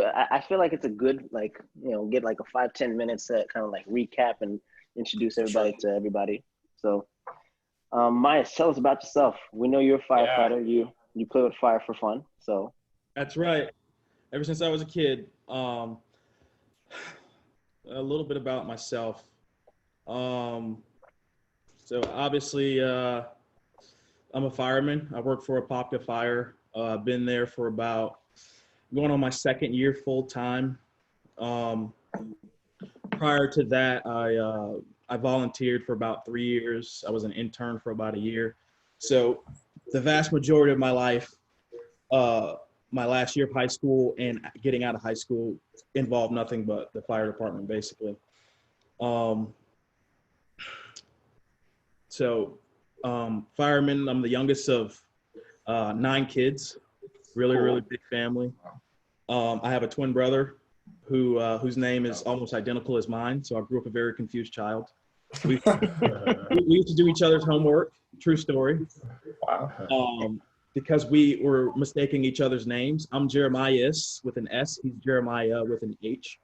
I feel like it's a good, like, get like a 5-10 minutes to kind of like recap and introduce everybody to everybody. So, Maya, tell us about yourself. We know you're a firefighter. You play with fire for fun. So That's right. Ever since I was a kid, a little bit about myself. So obviously, I'm a fireman. I work for Apopka Fire. I've been there for about going on my second year full time. Prior to that, I volunteered for about 3 years. I was an intern for about a year. So the vast majority of my life, my last year of high school and getting out of high school involved nothing but the fire department, basically. Fireman, I'm the youngest of 9 kids, really big family. I have a twin brother whose name is almost identical as mine, so I grew up a very confused child. We used to do each other's homework, true story. Wow. Because we were mistaking each other's names. I'm Jeremias with an S, he's Jeremiah with an H.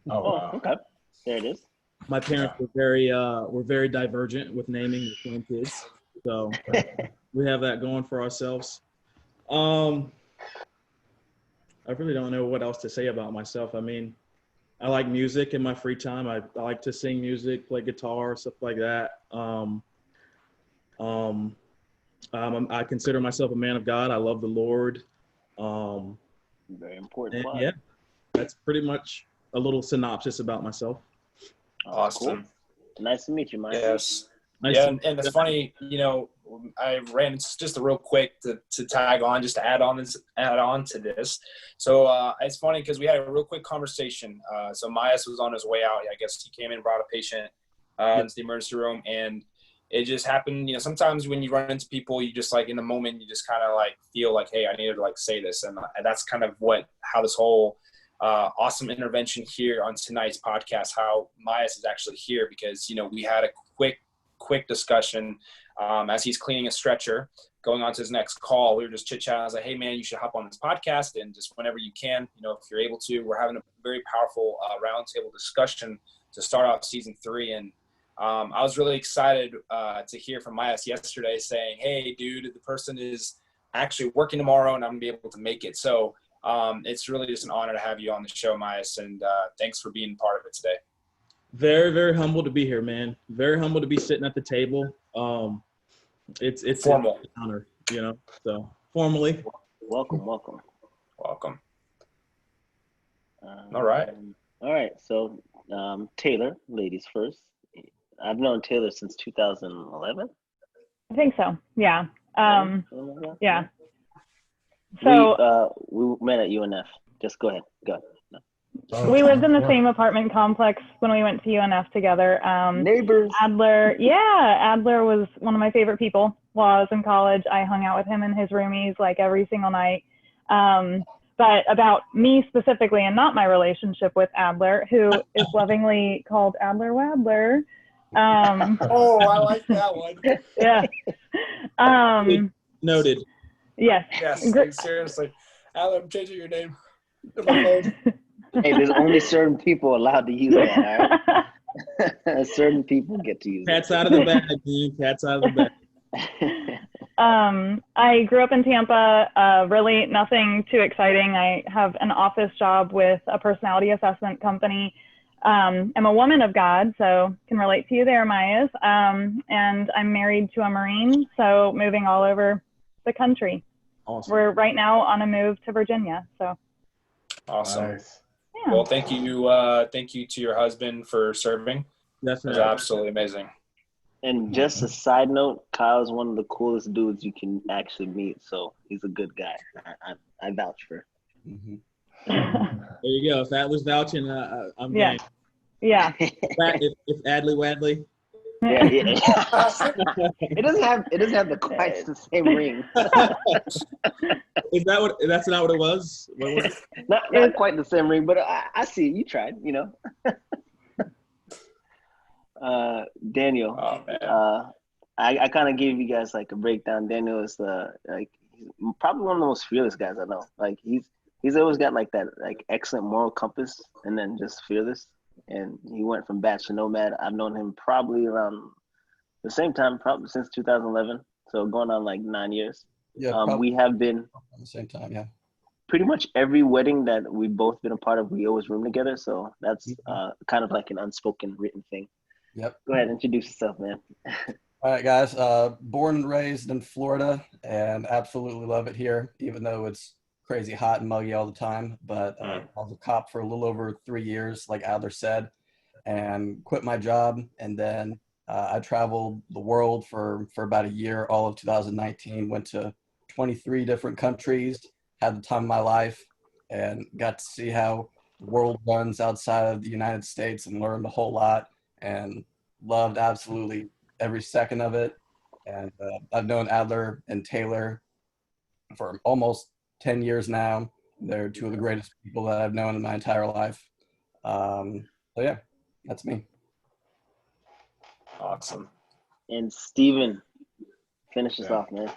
Oh, wow. okay. There it is. My parents were very divergent with naming the twin kids, so we have that going for ourselves. I really don't know what else to say about myself. I mean, I like music in my free time. I like to sing music, play guitar, stuff like that. I consider myself a man of God. I love the Lord. Very important. Yeah, that's pretty much a little synopsis about myself. Awesome. Cool. Nice to meet you, Mike. Yes. Nice and it's funny, I ran just a real quick to tag on, just to add on to this. So it's funny because we had a real quick conversation. So Myas was on his way out. I guess he came in and brought a patient into the emergency room, and it just happened. Sometimes when you run into people, you just like in the moment, you just kind of like feel like, hey, I needed to like say this, and that's kind of how this whole awesome intervention here on tonight's podcast, how Myas is actually here, because we had a quick discussion as he's cleaning a stretcher going on to his next call. We were just chit-chatting. I was like, hey man, you should hop on this podcast, and just whenever you can, if you're able to. We're having a very powerful roundtable discussion to start off season 3, and I was really excited to hear from Myas yesterday saying, hey dude, the person is actually working tomorrow and I'm gonna be able to make it. So it's really just an honor to have you on the show, Myas, and thanks for being part of it today. Very, very humble to be here, man. Very humble to be sitting at the table. It's formal. An honor, so formally. Welcome. All right. So Taylor, ladies first. I've known Taylor since 2011. I think so. Yeah. Yeah. So we met at UNF. Just go ahead. No. We lived in the same apartment complex when we went to UNF together. Neighbors. Adler was one of my favorite people while I was in college. I hung out with him and his roomies like every single night. But about me specifically, and not my relationship with Adler, who is lovingly called Adler Wadler. Oh, I like that one. Yeah. Noted. Yes. Seriously. Adler, I'm changing your name. Hey, there's only certain people allowed to use that, all right? Certain people get to use it. Cat's out of the bag, dude. Cat's out of the bag. I grew up in Tampa, really nothing too exciting. I have an office job with a personality assessment company. I'm a woman of God, so can relate to you there, Myas. And I'm married to a Marine, so moving all over the country. Awesome. We're right now on a move to Virginia, so. Awesome. Nice. Yeah. Well, thank you to your husband for serving. Definitely. It was absolutely amazing. And just a side note, Kyle's one of the coolest dudes you can actually meet, so he's a good guy. I vouch for. Mm-hmm. There you go. If Adler's vouching, I'm Yeah. game. Yeah. If Adley Wadley. Yeah. It doesn't have quite the same ring. That's not what it was? What was it? Not quite the same ring, but I see it. You tried, Daniel. Oh, man. I kind of gave you guys like a breakdown. Daniel is he's probably one of the most fearless guys I know. Like he's He's always got like that like excellent moral compass, and then just fearless. And he went from batch to nomad. I've known him probably around the same time, probably since 2011. So going on like 9 years. Yeah, probably We have been at the same time. Yeah. pretty much every wedding that we've both been a part of. We always room together. So that's kind of like an unspoken written thing. Yep. Go ahead, introduce yourself, man. All right, guys. Born and raised in Florida, and absolutely love it here, even though it's crazy hot and muggy all the time. But I was a cop for a little over 3 years, like Adler said, and quit my job. And then I traveled the world for about a year, all of 2019. Went to 23 different countries, had the time of my life, and got to see how the world runs outside of the United States, and learned a whole lot, and loved absolutely every second of it. And I've known Adler and Taylor for almost 10 years now. They're two of the greatest people that I've known in my entire life. So yeah, that's me. Awesome. And Steven, finish us off, man.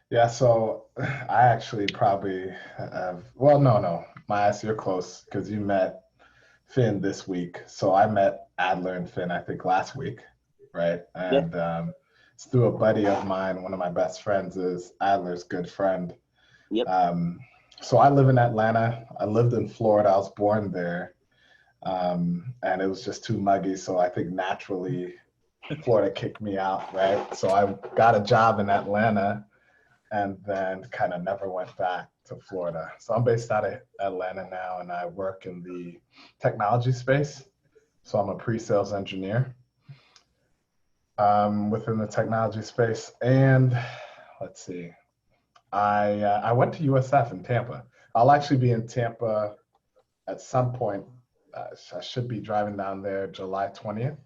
Yeah, so I actually probably have, well, no, Myas, you're close because you met Finn this week. So I met Adler and Finn, I think, last week, right? And it's through a buddy of mine. One of my best friends is Adler's good friend. Yep. So I live in Atlanta. I lived in Florida. I was born there. And it was just too muggy. So I think naturally Florida kicked me out, right? So I got a job in Atlanta and then kind of never went back to Florida. So I'm based out of Atlanta now, and I work in the technology space. So I'm a pre-sales engineer within the technology space. And let's see, I went to USF in Tampa. I'll actually be in Tampa at some point. I should be driving down there July 20th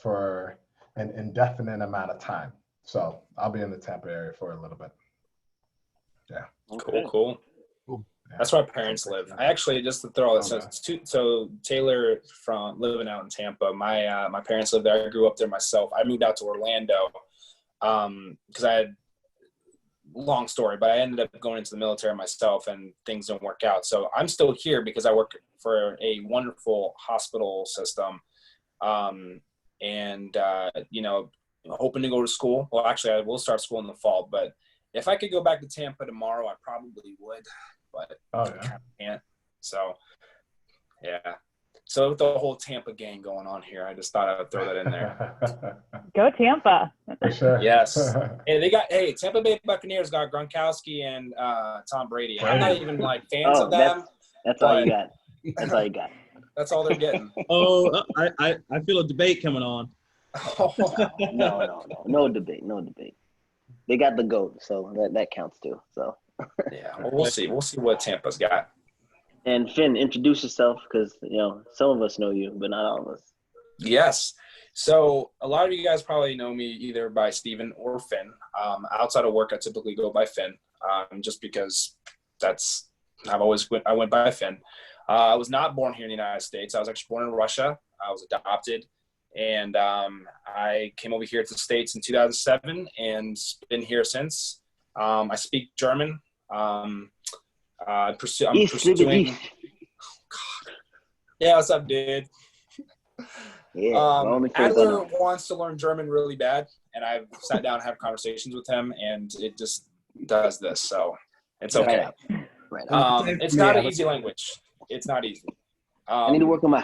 for an indefinite amount of time. So I'll be in the Tampa area for a little bit. Yeah. Cool. That's where my parents live. I actually, just to throw all this, so Taylor, from living out in Tampa, my parents live there. I grew up there myself. I moved out to Orlando because I had, long story, but I ended up going into the military myself and things didn't work out. So I'm still here because I work for a wonderful hospital system. Hoping to go to school. Well, actually, I will start school in the fall, but if I could go back to Tampa tomorrow, I probably would, but I can't. So, yeah. So with the whole Tampa gang going on here, I just thought I would throw that in there. Go Tampa. For sure. Yes. Hey, Tampa Bay Buccaneers got Gronkowski and Tom Brady. I'm not even like fans of them. That's all you got. That's all you got. That's all they're getting. I feel a debate coming on. No debate. They got the GOAT, so that counts too. So yeah, well, we'll see. We'll see what Tampa's got. And Finn, introduce yourself, because some of us know you, but not all of us. Yes. So a lot of you guys probably know me either by Steven or Finn. Outside of work, I typically go by Finn, just because I went by Finn. I was not born here in the United States. I was actually born in Russia. I was adopted. And I came over here to the States in 2007 and been here since. I speak German. I'm pursuing. Oh, God. Yeah, what's up, dude? Yeah, Adler wants to learn German really bad, and I've sat down and had conversations with him, and it just does this. So it's okay. Right. It's not an easy language. It's not easy. I need to work on my.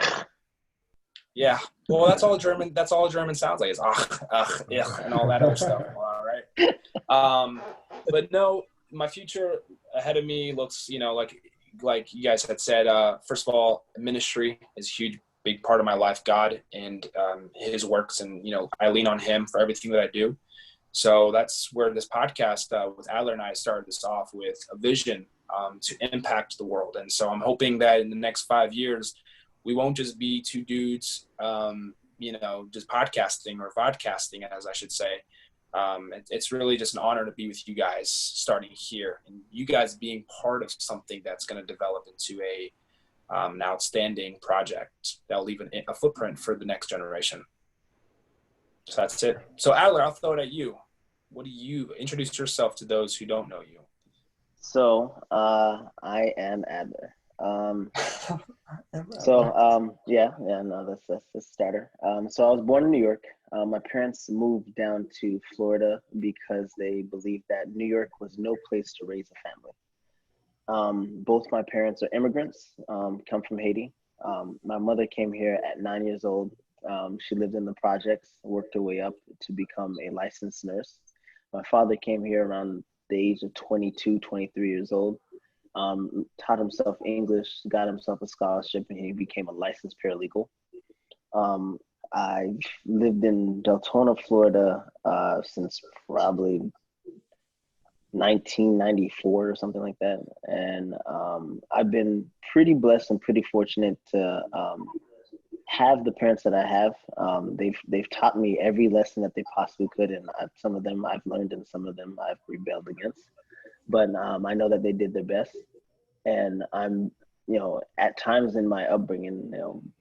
Yeah. Well, that's all German sounds like is ich, and all that other stuff. All right. But no, my future ahead of me looks, like you guys had said, first of all, ministry is a huge, big part of my life, God and his works. And, I lean on him for everything that I do. So that's where this podcast with Adler and I started this off with a vision to impact the world. And so I'm hoping that in the next 5 years, we won't just be two dudes, just podcasting or vodcasting, as I should say. It's really just an honor to be with you guys starting here, and you guys being part of something that's going to develop into an outstanding project that'll leave a footprint for the next generation. So that's it. So Adler, I'll throw it at you. What do you introduce yourself to those who don't know you? I am Adler. No, that's the starter. So I was born in New York. My parents moved down to Florida because they believed that New York was no place to raise a family. Both my parents are immigrants, come from Haiti. My mother came here at 9 years old. She lived in the projects, worked her way up to become a licensed nurse. My father came here around the age of 22, 23 years old, taught himself English, got himself a scholarship, and he became a licensed paralegal. I've lived in Deltona, Florida, since probably 1994 or something like that. And I've been pretty blessed and pretty fortunate to have the parents that I have. They've taught me every lesson that they possibly could, and some of them I've learned, and some of them I've rebelled against. But I know that they did their best, and I'm, at times in my upbringing,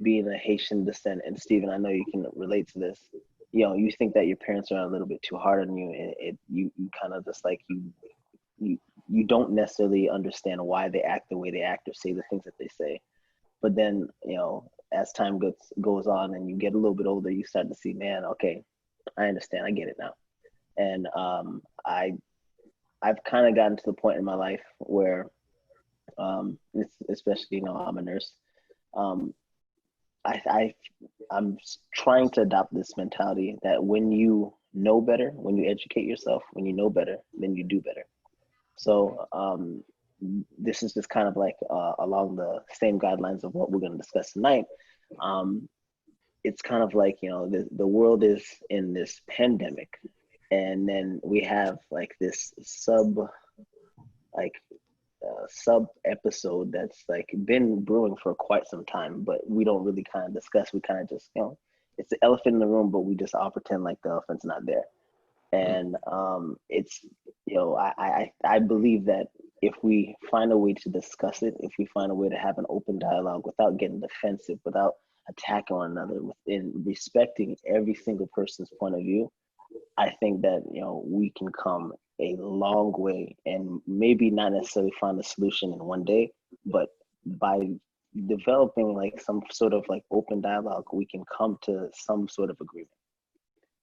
being a Haitian descent, and Stephen, I know you can relate to this. You think that your parents are a little bit too hard on you, and you kind of just like you don't necessarily understand why they act the way they act or say the things that they say. But then, as time goes on and you get a little bit older, you start to see, man, okay, I understand, I get it now. And I've kind of gotten to the point in my life where, especially, I'm a nurse. I'm trying to adopt this mentality that when you know better, when you educate yourself, when you know better, then you do better. So this is just kind of like along the same guidelines of what we're going to discuss tonight. It's kind of like, the world is in this pandemic, and then we have like this sub episode that's like been brewing for quite some time, but we don't really kind of discuss. We kind of just, it's the elephant in the room, but we just all pretend like the elephant's not there. And it's, I believe that if we find a way to discuss it, if we find a way to have an open dialogue without getting defensive, without attacking one another, within respecting every single person's point of view, I think that, we can come a long way, and maybe not necessarily find a solution in one day, but by developing like some sort of like open dialogue, we can come to some sort of agreement.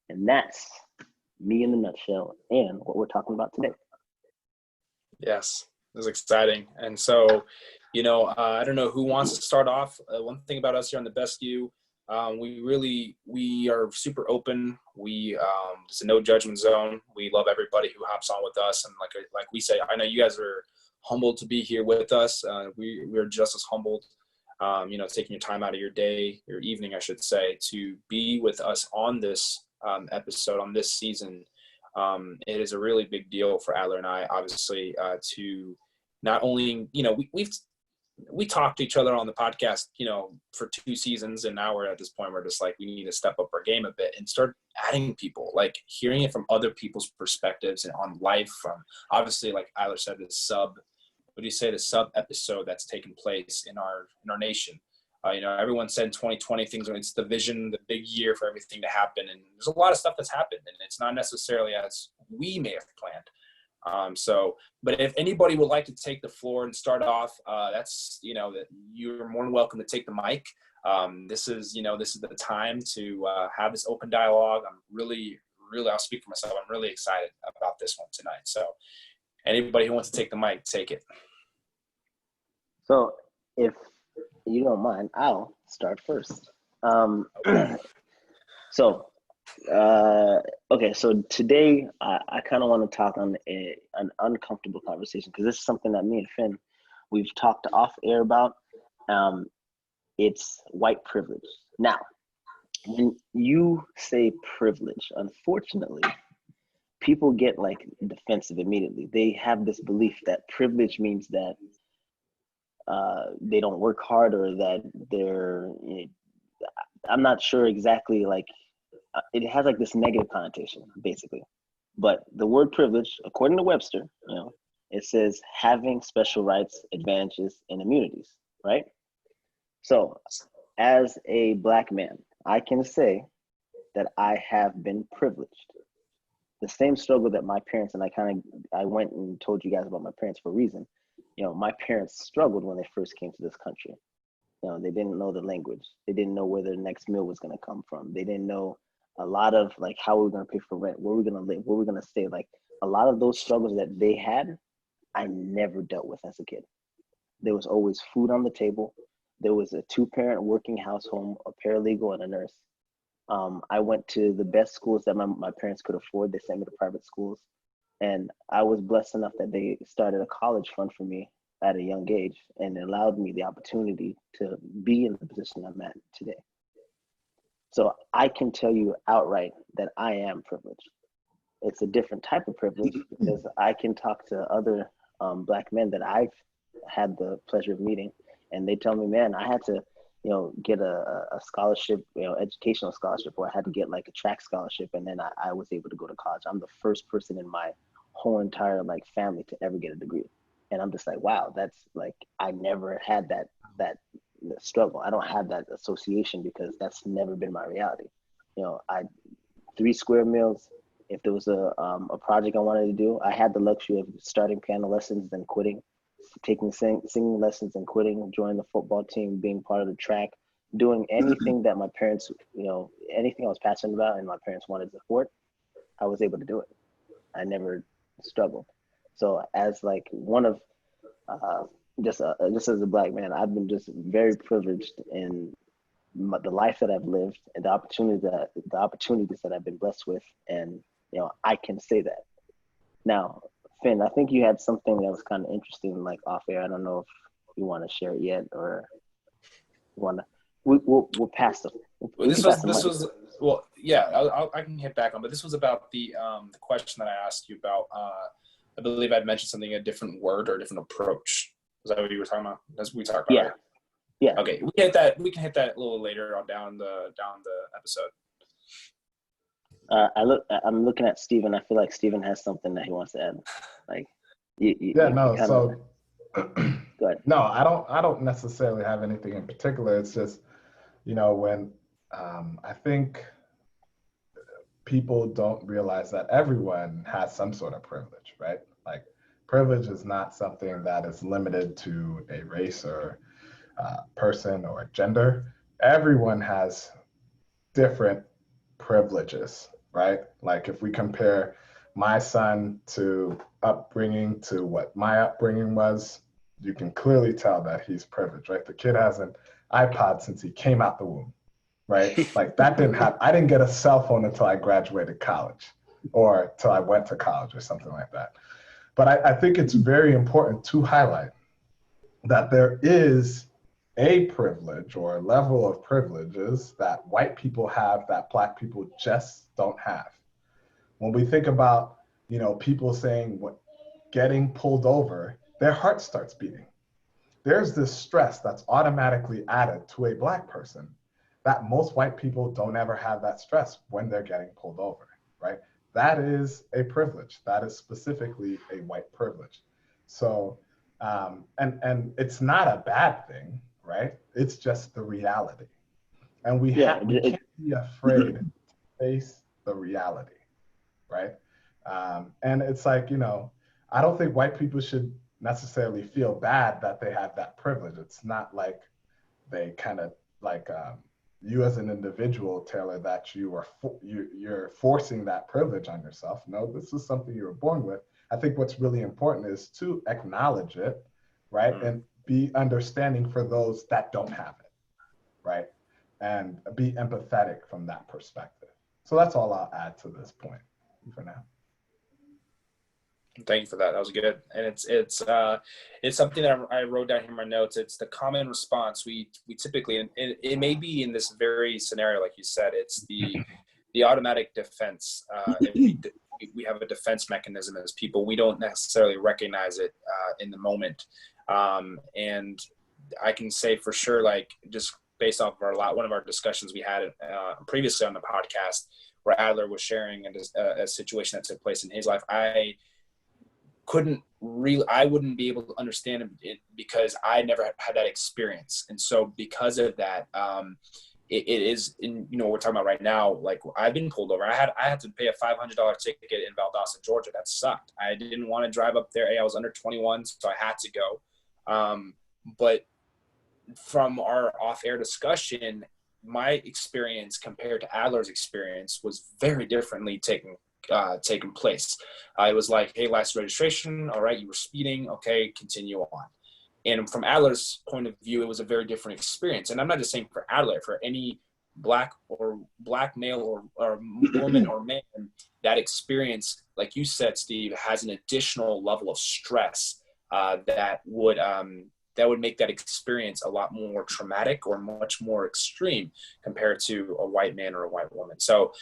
And that's me in a nutshell and what we're talking about today. Yes, this is exciting. And so, I don't know who wants to start off. One thing about us here on The Best You, we are super open. It's a no judgment zone. We love everybody who hops on with us. And like we say, I know you guys are humbled to be here with us. We're just as humbled, taking your time out of your day, your evening, I should say, to be with us on this episode, on this season. It is a really big deal for Adler and I, obviously, to not only, we talked to each other on the podcast, for 2 seasons, and now we're at this point where just like we need to step up our game a bit and start adding people, like hearing it from other people's perspectives and on life, from obviously, like Adler said, the sub episode that's taken place in our nation. Everyone said in 2020 it's the vision, the big year for everything to happen, and there's a lot of stuff that's happened, and it's not necessarily as we may have planned. But if anybody would like to take the floor and start off, that's, that you're more than welcome to take the mic. This is the time to have this open dialogue. I'm really, I'll speak for myself. I'm really excited about this one tonight. So anybody who wants to take the mic, take it. So if you don't mind, I'll start first. So today I kind of want to talk on an uncomfortable conversation, because this is something that me and Finn, we've talked off air about. It's white privilege. Now, when you say privilege, unfortunately, people get like defensive immediately. They have this belief that privilege means that they don't work hard, or that I'm not sure exactly, like it has like this negative connotation basically. But the word privilege, according to Webster, it says having special rights, advantages, and immunities, right? So as a Black man, I can say that I have been privileged. the same struggle that my parents, and I went and told you guys about my parents for a reason. My parents struggled when they first came to this country. They didn't know the language. They didn't know where their next meal was going to come from. They didn't know a lot of like how we were going to pay for rent, where we're going to live, where we're going to stay. Like a lot of those struggles that they had, I never dealt with as a kid. There was always food on the table. There was a 2-parent working household, a paralegal, and a nurse. I went to the best schools that my parents could afford. They sent me to private schools. And I was blessed enough that they started a college fund for me at a young age, and it allowed me the opportunity to be in the position I'm at today. So I can tell you outright that I am privileged. It's a different type of privilege because I can talk to other Black men that I've had the pleasure of meeting, and they tell me, man, I had to, get a scholarship, educational scholarship, or I had to get like a track scholarship, and then I was able to go to college. I'm the first person in my whole entire like family to ever get a degree. And I'm just like, wow, that's like, I never had that struggle. I don't have that association because that's never been my reality. 3 square meals. If there was a project I wanted to do, I had the luxury of starting piano lessons, then quitting, taking singing lessons and quitting, joining the football team, being part of the track, doing anything that my parents, anything I was passionate about and my parents wanted to support, I was able to do it. I never struggled. So as like one of, just as a Black man, I've been just very privileged in the life that I've lived and the opportunities that I've been blessed with. And, I can say that. Now, Finn, I think you had something that was kind of interesting, like off air. I don't know if you want to share it yet, or you want to. We'll pass them. This was well, yeah. I can hit back on, but this was about the question that I asked you about. I believe I'd mentioned something, a different word or a different approach. Was that what you were talking about? As we talked about. Yeah. Right? Yeah. Okay, we can hit that a little later on down the episode. I'm looking at Steven. I feel like Steven has something that he wants to add. Like, so go ahead. No, I don't necessarily have anything in particular. It's just, when I think people don't realize that everyone has some sort of privilege, right? Like, privilege is not something that is limited to a race or person or gender. Everyone has different privileges, right? Like if we compare my son to upbringing to what my upbringing was, you can clearly tell that he's privileged, right? The kid has an iPod since he came out the womb, right? Like that didn't happen. I didn't get a cell phone until I graduated college or till I went to college or something like that. But I think it's very important to highlight that there is a privilege or a level of privileges that white people have that Black people just don't have. When we think about, people saying getting pulled over, their heart starts beating. There's this stress that's automatically added to a Black person that most white people don't ever have that stress when they're getting pulled over, right? That is a privilege. That is specifically a white privilege. So, and it's not a bad thing, right? It's just the reality. And we can't be afraid to face the reality, right? And it's like, I don't think white people should necessarily feel bad that they have that privilege. It's not like they kind of like you as an individual, Taylor, that you're forcing that privilege on yourself. No, this is something you were born with. I think what's really important is to acknowledge it, right? And be understanding for those that don't have it, right? And be empathetic from that perspective. So that's all I'll add to this point for now. Thank you for that. That was good. And it's something that I wrote down here in my notes. It's the common response we typically, and it may be in this very scenario, like you said, it's the automatic defense. We have a defense mechanism as people. We don't necessarily recognize it in the moment. And I can say for sure, like just based off of one of our discussions we had previously on the podcast, where Adler was sharing a situation that took place in his life, I wouldn't be able to understand it because I never had that experience. And so because of that, it is in, you know, what we're talking about right now. Like, I've been pulled over. I had to pay a $500 ticket in Valdosta, Georgia. That sucked. I didn't want to drive up there. I was under 21, so I had to go. But from our off-air discussion, my experience compared to Adler's experience was very differently taking place. It was like, hey, license registration. All right, you were speeding. Okay, continue on. And from Adler's point of view, it was a very different experience. And I'm not just saying for Adler, for any black male or woman or man, that experience, like you said, Steve, has an additional level of stress that would make that experience a lot more traumatic or much more extreme compared to a white man or a white woman. So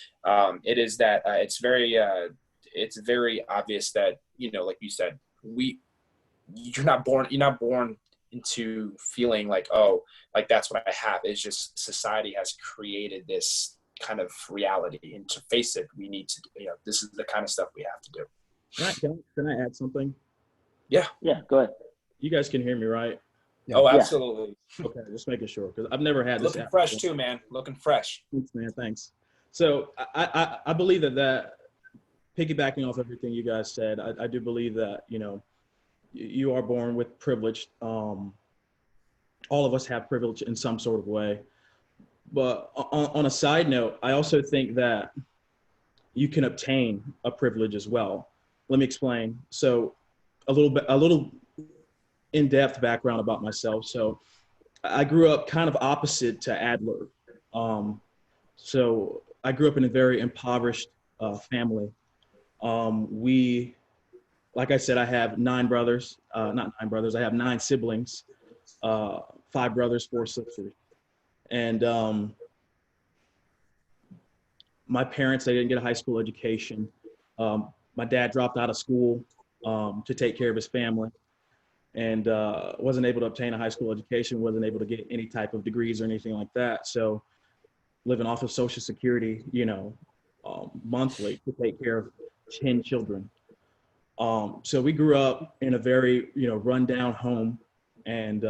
it is that it's very obvious that, you know, like you said, you're not born into feeling like, oh, like that's what I have. It's just society has created this kind of reality, and to face it, we need to, you know, this is the kind of stuff we have to do. Can I add something? Yeah, go ahead. You guys can hear me, right? Yeah. Oh, absolutely. Okay, just making sure, because I've never had this. Looking fresh too, man. Looking fresh. Thanks, man. Thanks. So I believe that piggybacking off everything you guys said, I do believe that, you know, you are born with privilege. All of us have privilege in some sort of way. But on a side note, I also think that you can obtain a privilege as well. Let me explain. So a little in-depth background about myself. So I grew up kind of opposite to Adler. So I grew up in a very impoverished family. Like I said, I have 9 brothers, not 9 brothers, I have 9 siblings, 5 brothers, 4 sisters. And my parents, they didn't get a high school education. My dad dropped out of school to take care of his family, and wasn't able to obtain a high school education, wasn't able to get any type of degrees or anything like that. So living off of Social Security, you know, monthly to take care of 10 children. So we grew up in a very, you know, rundown home, and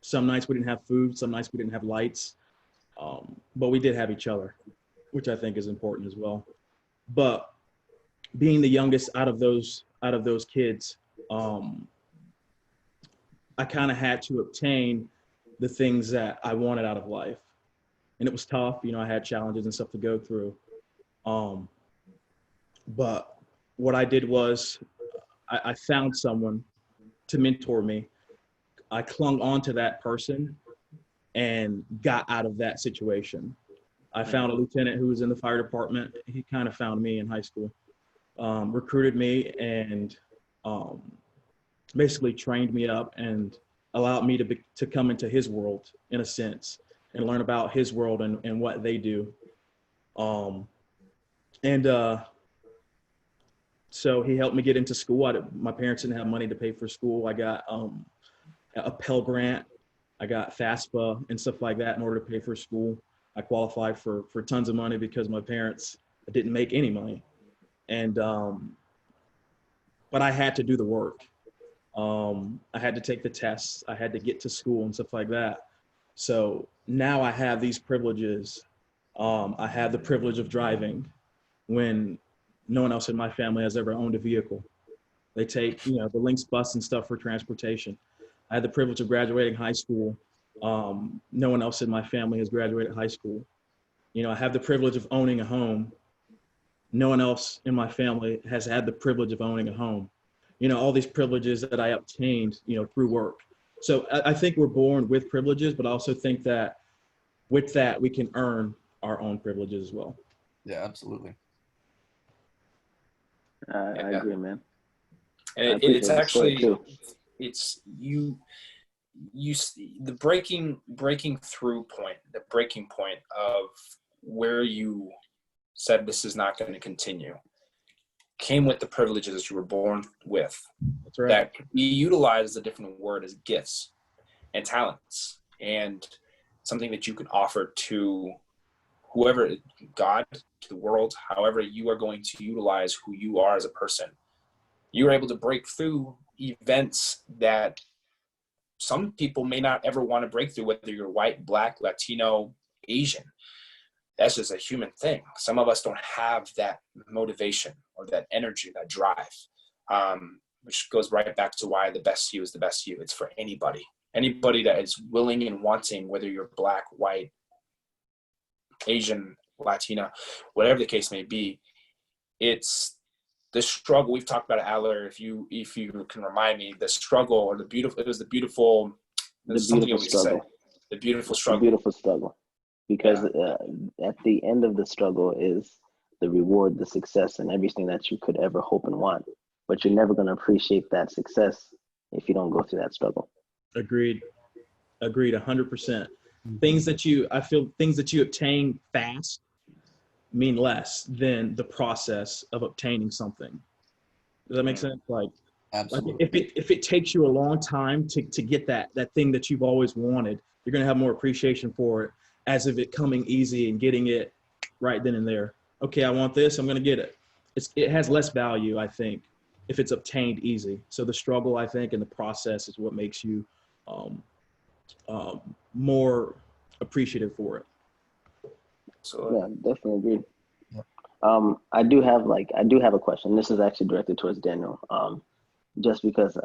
some nights we didn't have food, some nights we didn't have lights, but we did have each other, which I think is important as well. But being the youngest out of those kids, I kind of had to obtain the things that I wanted out of life, and it was tough. You know, I had challenges and stuff to go through. But what I did was I found someone to mentor me. I clung on to that person and got out of that situation. I found a lieutenant who was in the fire department. He kind of found me in high school, recruited me, and basically trained me up and allowed me to come into his world, in a sense, and learn about his world and what they do. So he helped me get into school. My parents didn't have money to pay for school. I got a Pell Grant. I got FAFSA and stuff like that in order to pay for school. I qualified for tons of money because my parents didn't make any money. And, but I had to do the work. I had to take the tests. I had to get to school and stuff like that. So now I have these privileges. I have the privilege of driving when no one else in my family has ever owned a vehicle. They take, you know, the Lynx bus and stuff for transportation. I had the privilege of graduating high school. No one else in my family has graduated high school. You know, I have the privilege of owning a home. No one else in my family has had the privilege of owning a home. You know, all these privileges that I obtained, you know, through work. So I think we're born with privileges, but I also think that with that, we can earn our own privileges as well. Yeah, absolutely. I agree, man. And it's actually, it's you the breaking through point, the breaking point of where you said this is not going to continue, came with the privileges you were born with. That's right. That we utilize a different word as gifts and talents, and something that you can offer to whoever, God, to the world, however you are going to utilize who you are as a person. You are able to break through events that some people may not ever want to break through, whether you're white, black, Latino, Asian. That's just a human thing. Some of us don't have that motivation or that energy, that drive, which goes right back to why the best you is the best you. It's for anybody that is willing and wanting, whether you're black, white, Asian, Latina, whatever the case may be. It's the struggle. We've talked about it, Adler. If you can remind me, the struggle or the beautiful struggle. The beautiful struggle. Because at the end of the struggle is the reward, the success, and everything that you could ever hope and want. But you're never going to appreciate that success if you don't go through that struggle. Agreed 100%. Things that you obtain fast mean less than the process of obtaining something. Does that make sense? Like, Absolutely. if it takes you a long time to get that thing that you've always wanted, you're going to have more appreciation for it as of it coming easy and getting it right then and there. Okay, I want this, I'm going to get it. It has less value, I think, if it's obtained easy. So the struggle, I think, and the process is what makes you more appreciative for it. So yeah, definitely agree. I do have a question. This is actually directed towards Daniel. Just because,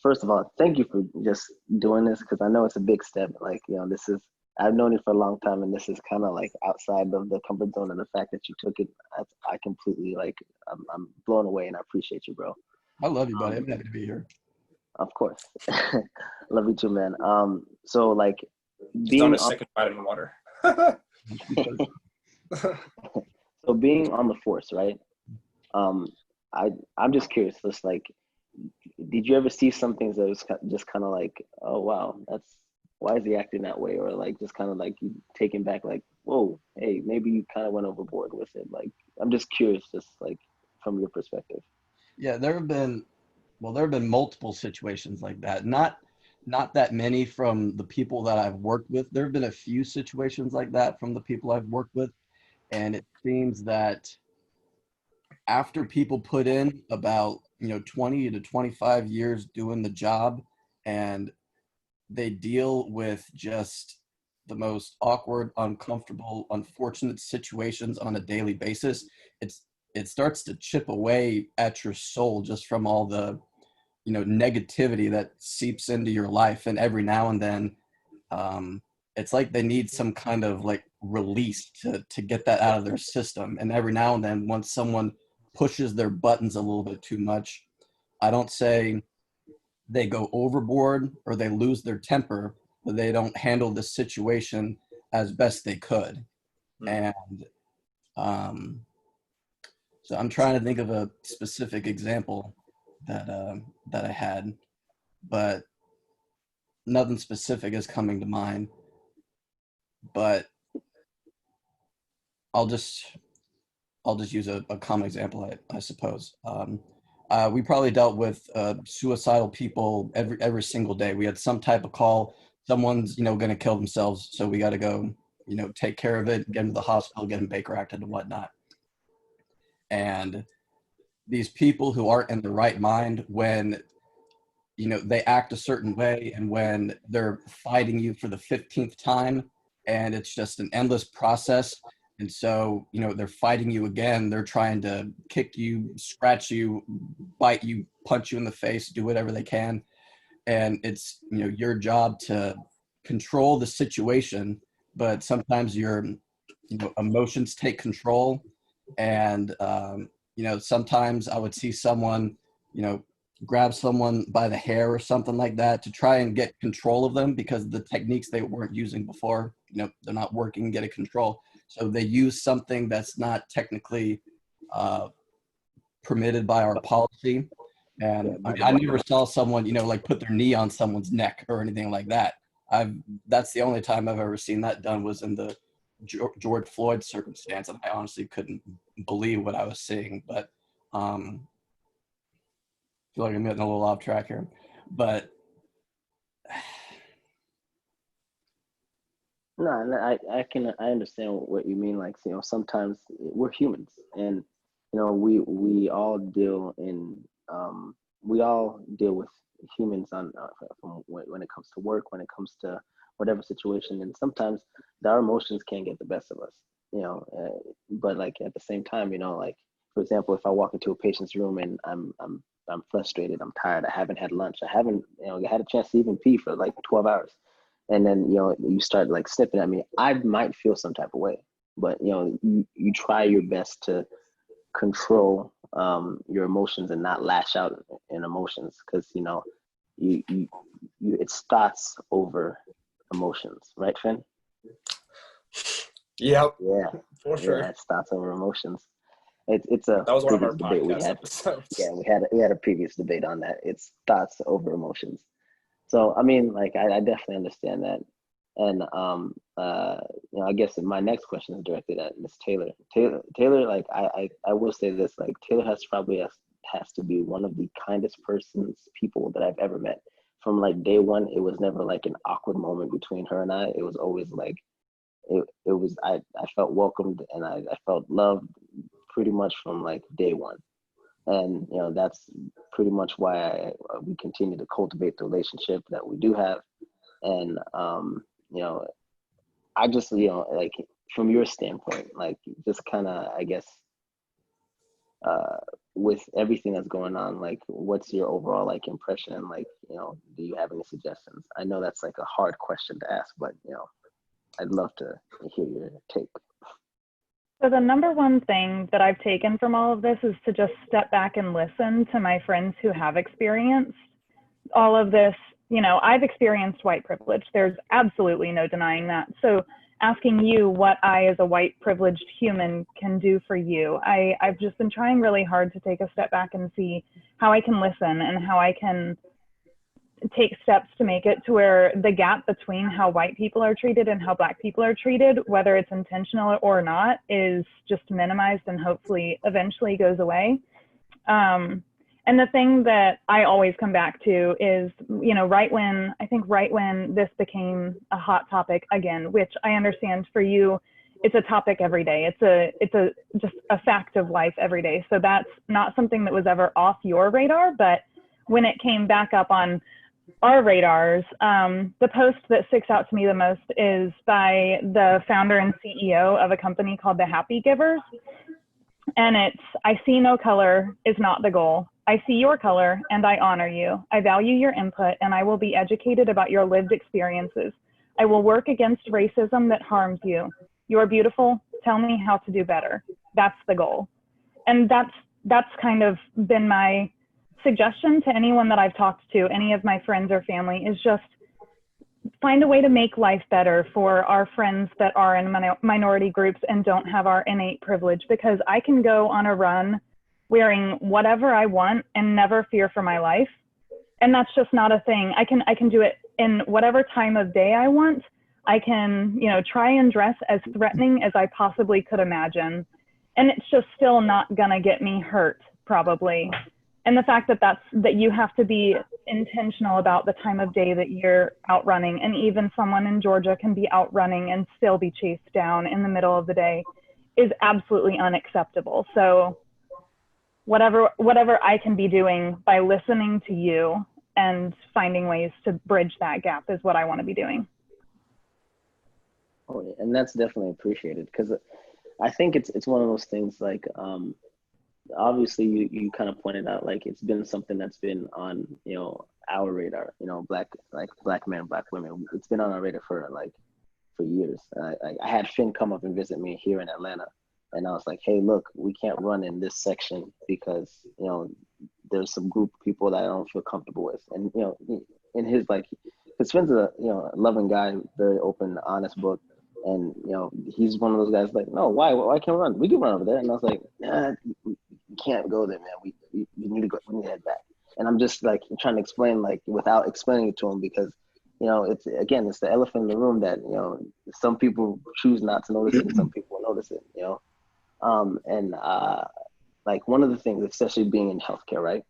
first of all, thank you for just doing this, because I know it's a big step. Like, I've known you for a long time, and this is kind of like outside of the comfort zone, and the fact that you took it, I completely, I'm blown away, and I appreciate you, bro. I love you, buddy. I'm happy to be here. Of course. Love you too, man. So like being on a second bite in the water. So being on the force, right? I'm just curious. Just like, did you ever see some things that was just kind of like, oh wow, why is he acting that way? Or like just kind of like you taken back, like, whoa, hey, maybe you kind of went overboard with it. Like, I'm just curious, just like from your perspective. Yeah, there have been multiple situations like that. Not that many from the people that I've worked with. There have been a few situations like that from the people I've worked with. And it seems that after people put in about 20 to 25 years doing the job, and they deal with just the most awkward, uncomfortable, unfortunate situations on a daily basis, it starts to chip away at your soul just from all the negativity that seeps into your life. And every now and then it's like they need some kind of like release to get that out of their system. And every now and then, once someone pushes their buttons a little bit too much, I don't say they go overboard or they lose their temper, but they don't handle the situation as best they could. And so I'm trying to think of a specific example that I had, but nothing specific is coming to mind. But I'll just use a common example, I suppose. We probably dealt with suicidal people every single day. We had some type of call. Someone's going to kill themselves, so we got to go take care of it, get them to the hospital, get them Baker acted and whatnot. And these people who aren't in the right mind, when they act a certain way, and when they're fighting you for the 15th time, and it's just an endless process. And so, they're fighting you again. They're trying to kick you, scratch you, bite you, punch you in the face, do whatever they can. And it's, your job to control the situation, but sometimes your, emotions take control. And, sometimes I would see someone, grab someone by the hair or something like that to try and get control of them, because the techniques they weren't using before, they're not working, get a control. So they use something that's not technically permitted by our policy. And I never saw someone, like put their knee on someone's neck or anything like that. That's the only time I've ever seen that done, was in the George Floyd circumstance. And I honestly couldn't believe what I was seeing. But I feel like I'm getting a little off track here. But no, I understand what you mean. Like, sometimes we're humans, and we all deal with humans on from when it comes to work, when it comes to whatever situation, and sometimes our emotions can get the best of us, but like at the same time, like for example, if I walk into a patient's room and I'm frustrated, I'm tired, I haven't had lunch, I haven't had a chance to even pee for like 12 hours, and then you start like snipping at me, I might feel some type of way, but you try your best to control your emotions and not lash out in emotions, because you it starts over emotions, right, Finn? Yep. Yeah, for sure. Yeah, it starts over emotions. It's a That was one of our debate we podcast had. episodes. Yeah, we had a previous debate on that. It starts over emotions. So I mean, like I definitely understand that, and I guess my next question is directed at Miss Taylor. Taylor, like I will say this, like Taylor has to be one of the kindest people that I've ever met. From like day one, it was never like an awkward moment between her and I. It was always like it was I felt welcomed, and I felt loved pretty much from like day one. And that's pretty much why we continue to cultivate the relationship that we do have. And I just like from your standpoint, like just kind of I guess with everything that's going on, like what's your overall like impression, and like do you have any suggestions? I know that's like a hard question to ask, but I'd love to hear your take. So the number one thing that I've taken from all of this is to just step back and listen to my friends who have experienced all of this. I've experienced white privilege. There's absolutely no denying that. So asking you what I, as a white privileged human, can do for you, I've just been trying really hard to take a step back and see how I can listen and how I can take steps to make it to where the gap between how white people are treated and how Black people are treated, whether it's intentional or not, is just minimized and hopefully eventually goes away. And the thing that I always come back to is, right when this became a hot topic again, which I understand for you, it's a topic every day. It's just a fact of life every day. So that's not something that was ever off your radar, but when it came back up on our radars, the post that sticks out to me the most is by the founder and CEO of a company called The Happy Givers. And it's, I see no color is not the goal. I see your color and I honor you. I value your input and I will be educated about your lived experiences. I will work against racism that harms you. You are beautiful. Tell me how to do better. That's the goal. And that's kind of been my suggestion to anyone that I've talked to, any of my friends or family, is just find a way to make life better for our friends that are in minority groups and don't have our innate privilege, because I can go on a run wearing whatever I want and never fear for my life. And that's just not a thing. I can do it in whatever time of day I want. I can, try and dress as threatening as I possibly could imagine. And it's just still not gonna get me hurt, probably. And the fact that you have to be intentional about the time of day that you're out running, and even someone in Georgia can be out running and still be chased down in the middle of the day, is absolutely unacceptable. So whatever I can be doing by listening to you and finding ways to bridge that gap is what I want to be doing. Oh, yeah. And that's definitely appreciated, because I think it's one of those things like, obviously you kind of pointed out, like it's been something that's been on our radar, black men, Black women, it's been on our radar for years. I had Finn come up and visit me here in Atlanta, and I was like, hey, look, we can't run in this section because there's some group of people that I don't feel comfortable with. And in his, like, because Finn's a loving guy, very open, honest book. And he's one of those guys like, no, why can't we run? We can run over there. And I was like, nah, we can't go there, man. We need to go. We need to head back. And I'm just like trying to explain, like, without explaining it to him, because it's the elephant in the room that some people choose not to notice it, and some people notice it. And like one of the things, especially being in healthcare, right?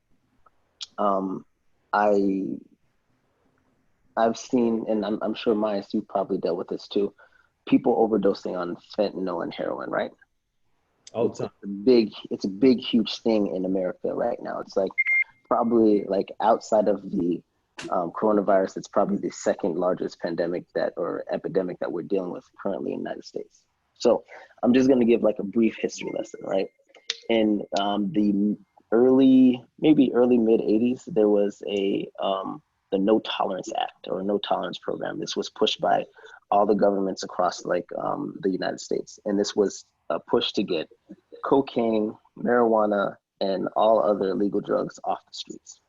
I've seen, and I'm sure Maya, you probably dealt with this too, people overdosing on fentanyl and heroin, right? All the time. It's a big, huge thing in America right now. It's like probably like outside of the coronavirus, it's probably the second largest pandemic or epidemic that we're dealing with currently in the United States. So I'm just going to give like a brief history lesson, right? In the maybe early mid 80s, there was the No Tolerance Act or No Tolerance Program. This was pushed by all the governments across like the United States. And this was a push to get cocaine, marijuana, and all other illegal drugs off the streets.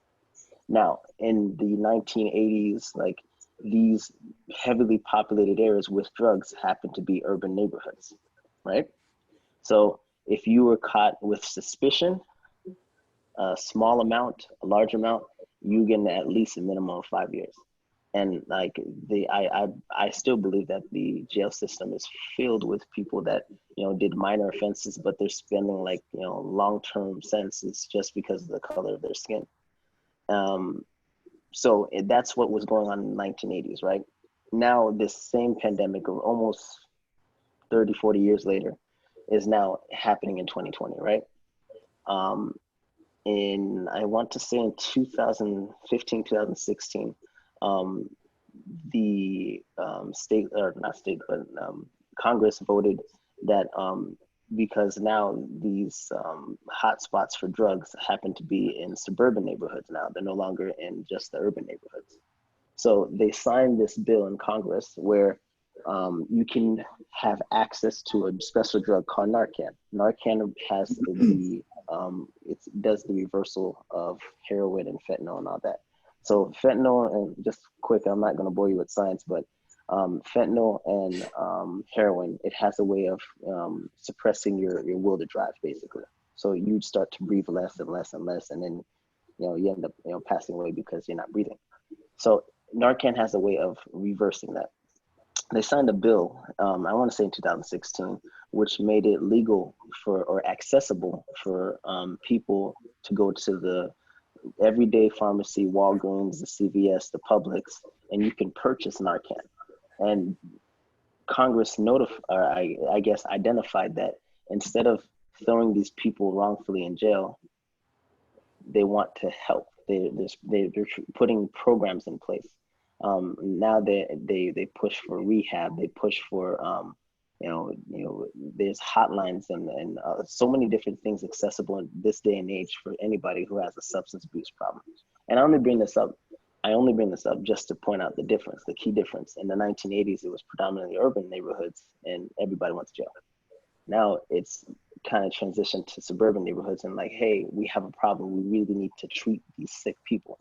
Now, in the 1980s, like these heavily populated areas with drugs happened to be urban neighborhoods, right? So if you were caught with suspicion, a small amount, a large amount, you get at least a minimum of 5 years. And like I still believe that the jail system is filled with people that, you know, did minor offenses, but they're spending like, you know, long-term sentences just because of the color of their skin. So that's what was going on in the 1980s, right? Now this same pandemic of almost 30, 40 years later is now happening in 2020, right? I want to say in 2015, 2016, the Congress voted that because now these hot spots for drugs happen to be in suburban neighborhoods now. They're no longer in just the urban neighborhoods. So they signed this bill in Congress where you can have access to a special drug called Narcan. Narcan has it does the reversal of heroin and fentanyl and all that. So fentanyl, and just quick, I'm not going to bore you with science, but fentanyl and heroin, it has a way of suppressing your will to drive, basically. So you start to breathe less and less and less, and then you end up passing away because you're not breathing. So Narcan has a way of reversing that. They signed a bill, I want to say in 2016, which made it legal or accessible for people to go to the everyday pharmacy, Walgreens, the CVS, the Publix, and you can purchase Narcan. And Congress I guess identified that instead of throwing these people wrongfully in jail, they want to help. They're putting programs in place. Now they push for rehab. They push for there's hotlines and so many different things accessible in this day and age for anybody who has a substance abuse problem. And I only bring this up just to point out the difference, the key difference. In the 1980s, it was predominantly urban neighborhoods and everybody went to jail. Now it's kind of transitioned to suburban neighborhoods and like, hey, we have a problem. We really need to treat these sick people.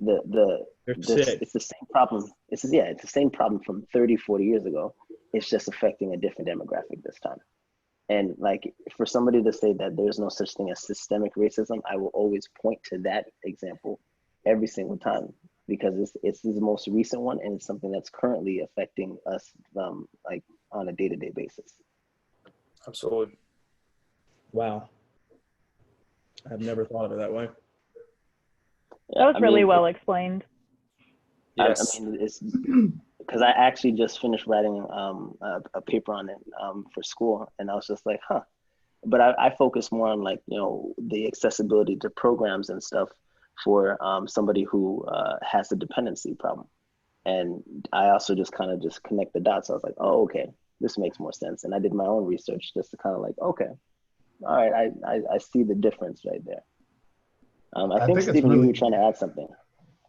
It's the same problem. It's the same problem from 30, 40 years ago. It's just affecting a different demographic this time. And like for somebody to say that there's no such thing as systemic racism, I will always point to that example every single time because it's the most recent one and it's something that's currently affecting us like on a day-to-day basis. Absolutely. Wow. I've never thought of it that way. That was really well explained. Yes. I mean, it's because I actually just finished writing a paper on it for school, and I was just like, huh. But I focus more on like the accessibility to programs and stuff for somebody who has a dependency problem, and I also just kind of connect the dots. I was like, oh, okay, this makes more sense, and I did my own research just to kind of like, okay, all right, I see the difference right there. I think Stephen, you were trying to add something.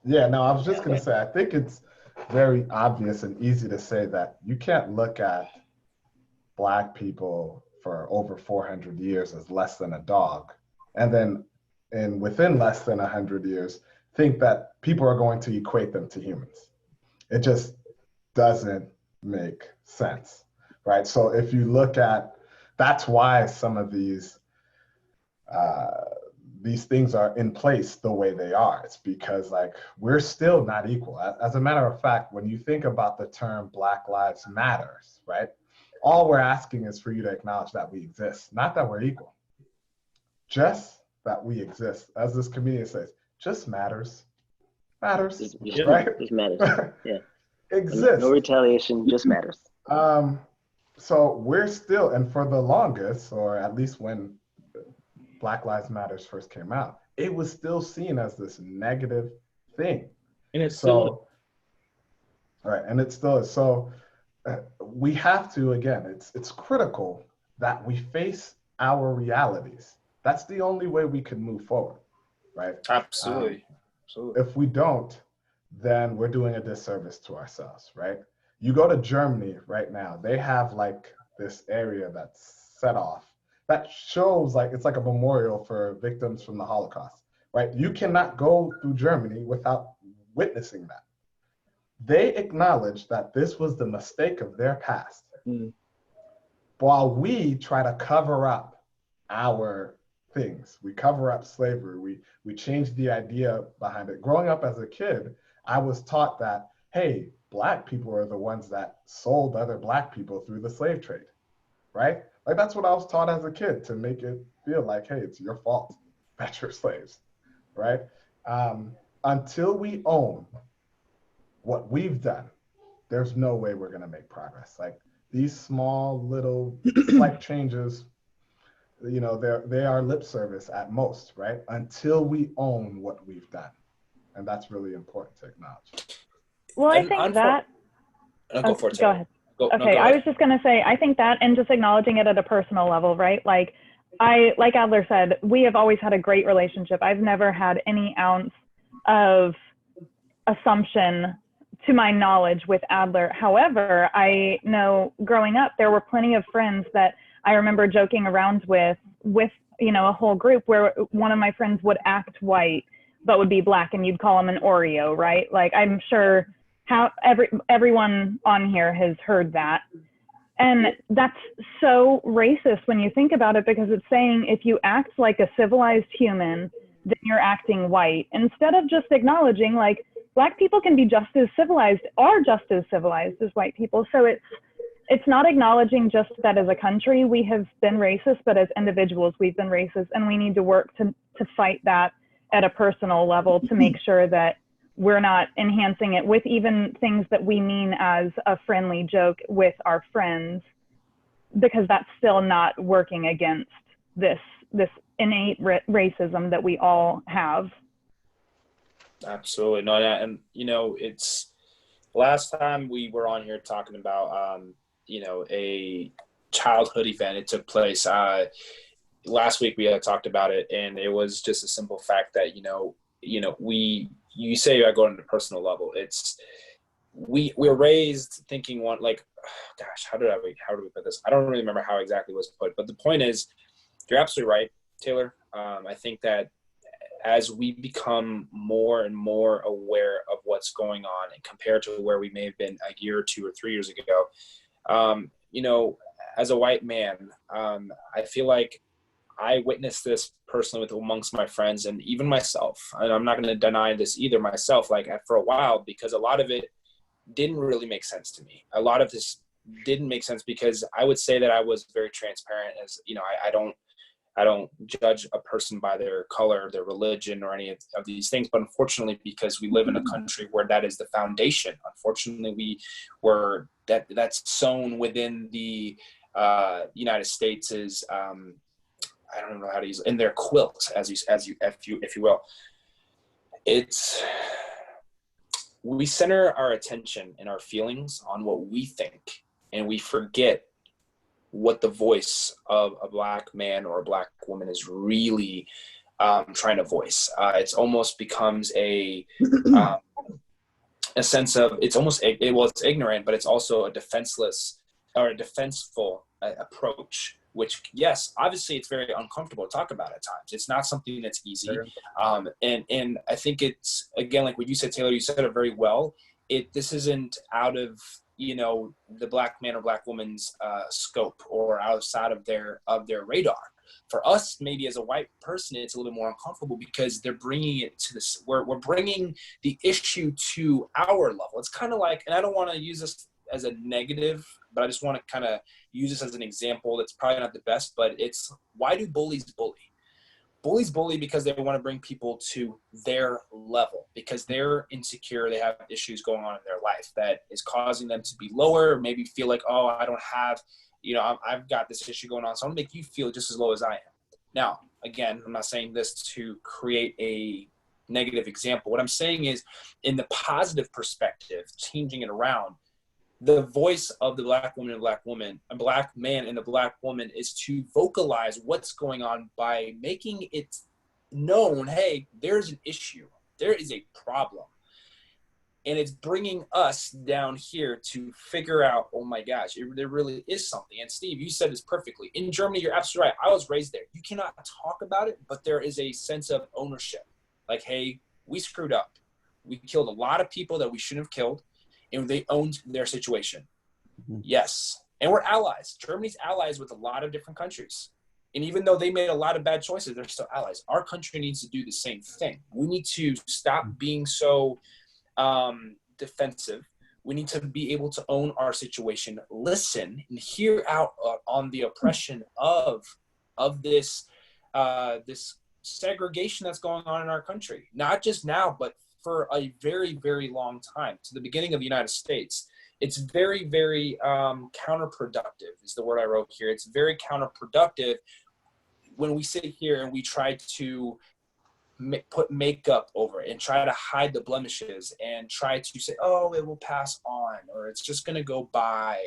Yeah, no, I was just going to say, I think it's very obvious and easy to say that you can't look at Black people for over 400 years as less than a dog. And then within less than 100 years, think that people are going to equate them to humans. It just doesn't make sense, right? So if you look at, that's why some of these things are in place the way they are. It's because like we're still not equal. As a matter of fact, when you think about the term Black Lives Matters, right? All we're asking is for you to acknowledge that we exist, not that we're equal. Just that we exist. As this comedian says, just matters. Matters, right? Just matters, yeah. Exists. No retaliation, just matters. So we're still, and for the longest, or at least when Black Lives Matters first came out, it was still seen as this negative thing. And it's So, right, and it still is. So we have to, again, it's critical that we face our realities. That's the only way we can move forward, right? Absolutely. Absolutely. If we don't, then we're doing a disservice to ourselves, right? You go to Germany right now, they have like this area that's set off that shows like it's like a memorial for victims from the Holocaust, right? You cannot go through Germany without witnessing that. They acknowledge that this was the mistake of their past, while we try to cover up our things. We cover up slavery. We change the idea behind it. Growing up as a kid, I was taught that, hey, Black people are the ones that sold other Black people through the slave trade, right? Like that's what I was taught as a kid, to make it feel like, hey, it's your fault that you're slaves, right? Until we own what we've done, there's no way we're gonna make progress. Like these small little slight changes, you know, they are lip service at most, right? Until we own what we've done. And that's really important to acknowledge. Well, I think that. Go for it. Go ahead. Go I ahead. was just going to say, I think that, and just acknowledging it at a personal level, right? Like Adler said, we have always had a great relationship. I've never had any ounce of assumption to my knowledge with Adler. However, I know growing up, there were plenty of friends that I remember joking around with, you know, a whole group where one of my friends would act white, but would be Black, and you'd call him an Oreo, right? Like, I'm sure everyone on here has heard that. And that's so racist when you think about it, because it's saying if you act like a civilized human, then you're acting white, instead of just acknowledging like Black people can be just as civilized, are just as civilized as white people. So it's not acknowledging just that as a country we have been racist, but as individuals we've been racist, and we need to work to fight that at a personal level, to make sure that we're not enhancing it with even things that we mean as a friendly joke with our friends, because that's still not working against this innate racism that we all have. Absolutely. No, and you know, it's last time we were on here talking about you know, a childhood event. It took place last week. We had talked about it, and it was just a simple fact that you say I go on a personal level. It's we're raised thinking one, like, gosh, how do we put this? I don't really remember how exactly it was put, but the point is, you're absolutely right, Taylor. I think that as we become more and more aware of what's going on, and compared to where we may have been a year or 2 or 3 years ago, you know, as a white man, I feel like I witnessed this personally amongst my friends, and even myself. And I'm not going to deny this either myself, like for a while, because a lot of it didn't really make sense to me. A lot of this didn't make sense because I would say that I was very transparent. As you know, I don't judge a person by their color, their religion, or any of these things. But unfortunately, because we live in a country where that is the foundation, unfortunately, that's sown within the United States is I don't know how to use it, in their quilt, if you will. We center our attention and our feelings on what we think, and we forget what the voice of a Black man or a Black woman is really trying to voice. It's almost becomes a sense of, it's ignorant, but it's also a defenseless or a defenseful approach, which, yes, obviously it's very uncomfortable to talk about at times. It's not something that's easy. And I think it's, again, like what you said, Taylor, you said it very well. This isn't out of, you know, the Black man or Black woman's scope or outside of their radar. For us, maybe as a white person, it's a little bit more uncomfortable because they're bringing it to this, we're bringing the issue to our level. It's kind of like, and I don't want to use this as a negative, but I just want to kind of use this as an example that's probably not the best, but it's, why do bullies bully? Bullies bully because they want to bring people to their level, because they're insecure, they have issues going on in their life that is causing them to be lower, or maybe feel like, oh, I don't have, you know, I've got this issue going on, so I'm going to make you feel just as low as I am. Now, again, I'm not saying this to create a negative example. What I'm saying is, in the positive perspective, changing it around, the voice of the Black woman and Black woman, a Black man and a Black woman, is to vocalize what's going on by making it known, hey, there's an issue, there is a problem. And it's bringing us down here to figure out, oh my gosh, there really is something. And Steve, you said this perfectly. In Germany, you're absolutely right. I was raised there. You cannot talk about it, but there is a sense of ownership. Like, hey, we screwed up. We killed a lot of people that we shouldn't have killed, and they owned their situation. Mm-hmm. Yes. And we're allies. Germany's allies with a lot of different countries. And even though they made a lot of bad choices, they're still allies. Our country needs to do the same thing. We need to stop being so defensive. We need to be able to own our situation, listen, and hear out on the oppression of this this segregation that's going on in our country. Not just now, but for a very, very long time. To the beginning of the United States, it's very, very counterproductive is the word I wrote here. It's very counterproductive when we sit here and we try to put makeup over it and try to hide the blemishes and try to say, oh, it will pass on, or it's just going to go by.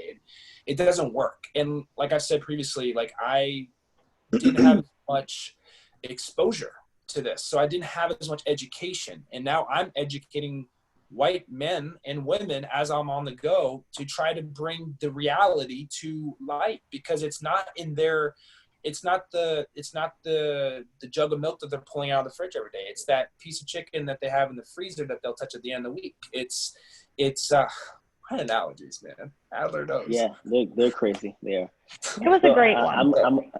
It doesn't work. And like I said previously, like I didn't have as much exposure to this. So I didn't have as much education. And now I'm educating white men and women as I'm on the go to try to bring the reality to light, because it's not in their, it's not the jug of milk that they're pulling out of the fridge every day. It's that piece of chicken that they have in the freezer that they'll touch at the end of the week. It's what analogies, man. Adler knows. Yeah, they're crazy. They are. It was a great one.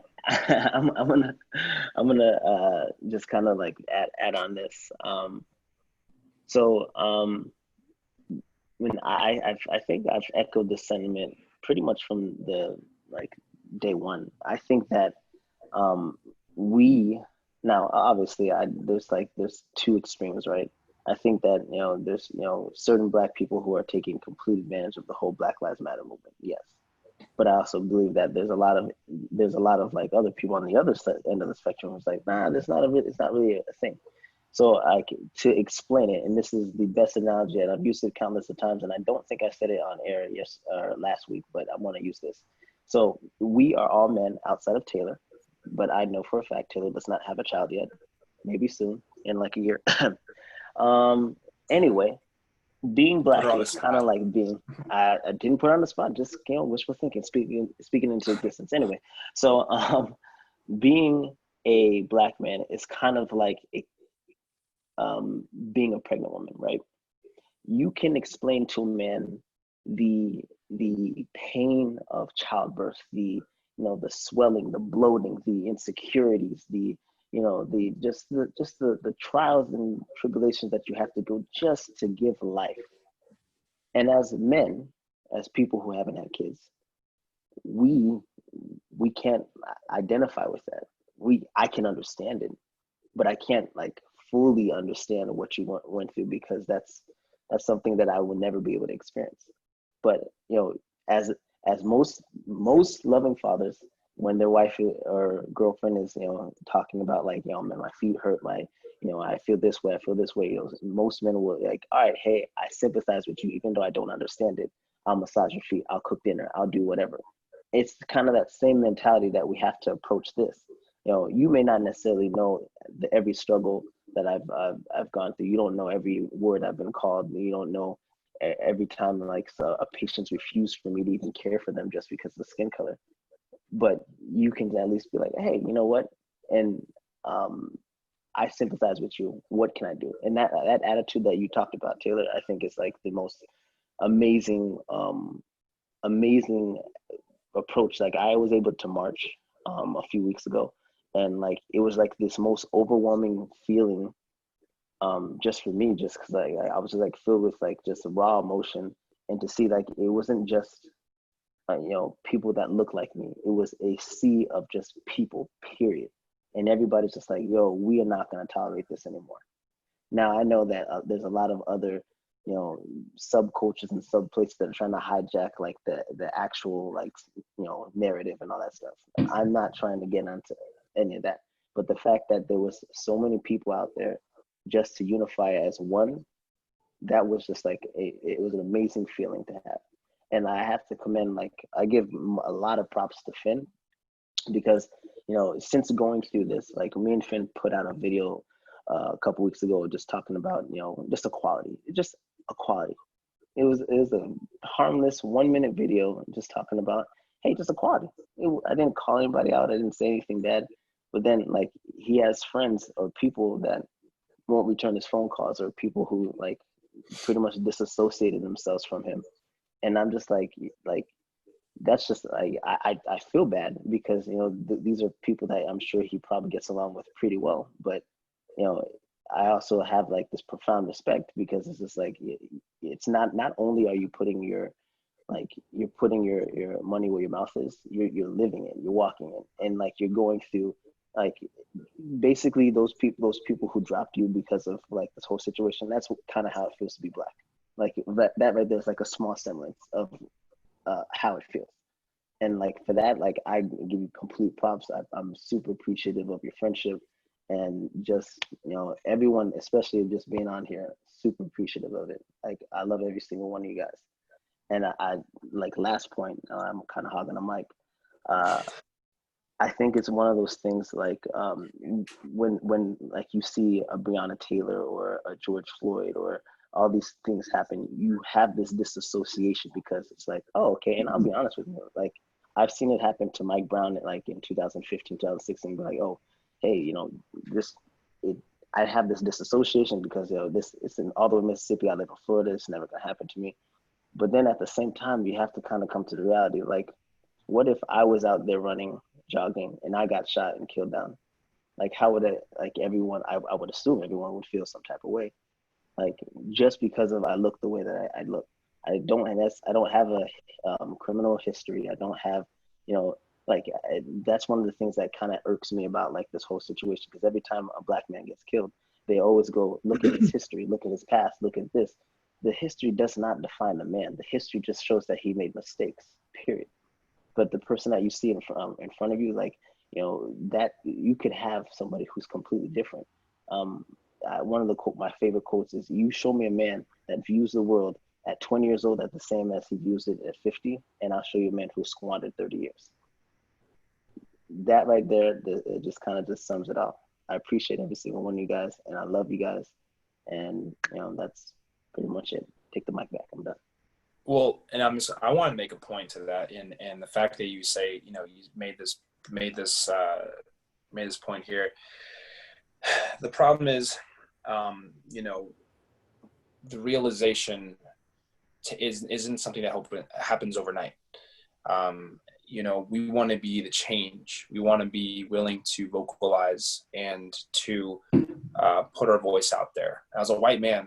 I'm gonna just kind of like add on this. When I think I've echoed this sentiment pretty much from the like day one. I think that we now obviously there's two extremes, right? I think that there's certain Black people who are taking complete advantage of the whole Black Lives Matter movement. Yes, but I also believe that there's a lot of like other people on the other end of the spectrum who's like, nah, it's not really a thing. So to explain it, and this is the best analogy, and I've used it countless of times, and I don't think I said it on air last week, but I want to use this. So we are all men outside of Taylor, but I know for a fact Taylor does not have a child yet. Maybe soon, in like a year. Anyway, being Black is kind of like being. I didn't put her on the spot. Just wishful thinking, speaking into existence. Anyway, so being a Black man is kind of like being a pregnant woman, right? You can explain to a man the pain of childbirth, the swelling, the bloating, the insecurities, the trials and tribulations that you have to go just to give life. And as men, as people who haven't had kids, we can't identify with that. I can understand it, but I can't like fully understand what you went through, because that's something that I will never be able to experience. But as most loving fathers, when their wife or girlfriend is talking about like, man, my feet hurt, I feel this way, most men will like, all right, hey, I sympathize with you, even though I don't understand it. I'll massage your feet, I'll cook dinner, I'll do whatever. It's kind of that same mentality that we have to approach this. You may not necessarily know every struggle that I've gone through. You don't know every word I've been called. You don't know every time like a patient's refused for me to even care for them just because of the skin color. But you can at least be like, hey, you know what? And I sympathize with you. What can I do? And that attitude that you talked about, Taylor, I think is like the most amazing approach. Like I was able to march a few weeks ago, and like it was like this most overwhelming feeling just for me, just because I was just like filled with like just raw emotion, and to see like it wasn't just people that look like me. It was a sea of just people, period. And everybody's just like, yo, we are not going to tolerate this anymore. Now I know that there's a lot of other subcultures and sub places that are trying to hijack like the actual like narrative and all that stuff. And I'm not trying to get into any of that, But the fact that there was so many people out there just to unify as one, that was just like it was an amazing feeling to have. And I have to commend, like, I give a lot of props to Finn, because since going through this, like, me and Finn put out a video a couple weeks ago just talking about just equality, just equality. It was a harmless 1-minute video just talking about, hey, just equality. I didn't call anybody out, I didn't say anything bad. But then, like, he has friends or people that won't return his phone calls, or people who, like, pretty much disassociated themselves from him. And I'm just like that's just, I feel bad, because these are people that I'm sure he probably gets along with pretty well. But I also have, like, this profound respect, because it's just like, it's not only are you putting your money where your mouth is, you're living it, you're walking it, and, like, you're going through, like, basically those people who dropped you because of, like, this whole situation. That's kind of how it feels to be Black. Like, that right there is like a small semblance of how it feels. And, like, for that, like, I give you complete props. I'm super appreciative of your friendship, and just everyone, especially just being on here, super appreciative of it. Like, I love every single one of you guys. And I like, last point, I'm kind of hogging the mic. I think it's one of those things, like, when like you see a Breonna Taylor or a George Floyd or all these things happen, you have this disassociation, because it's like, oh, okay. And I'll be honest with you, like, I've seen it happen to Mike Brown, like, in 2015, 2016, be like, oh, hey, I have this disassociation because, it's in all the way Mississippi, I live in Florida, it's never gonna happen to me. But then at the same time, you have to kind of come to the reality, like, what if I was out there running, jogging, and I got shot and killed down? Like, how would it, like, everyone, I would assume everyone would feel some type of way, like, just because of I look the way that I look. I don't have a criminal history. I don't have, that's one of the things that kind of irks me about, like, this whole situation, because every time a Black man gets killed, they always go, look at his history, look at his past, look at this. The history does not define the man. The history just shows that he made mistakes, period. But the person that you see in front of you, like, that you could have somebody who's completely different. One of my favorite quotes is, you show me a man that views the world at 20 years old at the same as he views it at 50, and I'll show you a man who squandered 30 years. That right there, it just kind of just sums it up. I appreciate every single one of you guys, and I love you guys. And, that's pretty much it. Take the mic back. I'm done. Well, and I want to make a point to that, and the fact that you say, you made this point here. The problem is, the realization isn't something that happens overnight. We want to be the change. We want to be willing to vocalize and to put our voice out there. As a white man,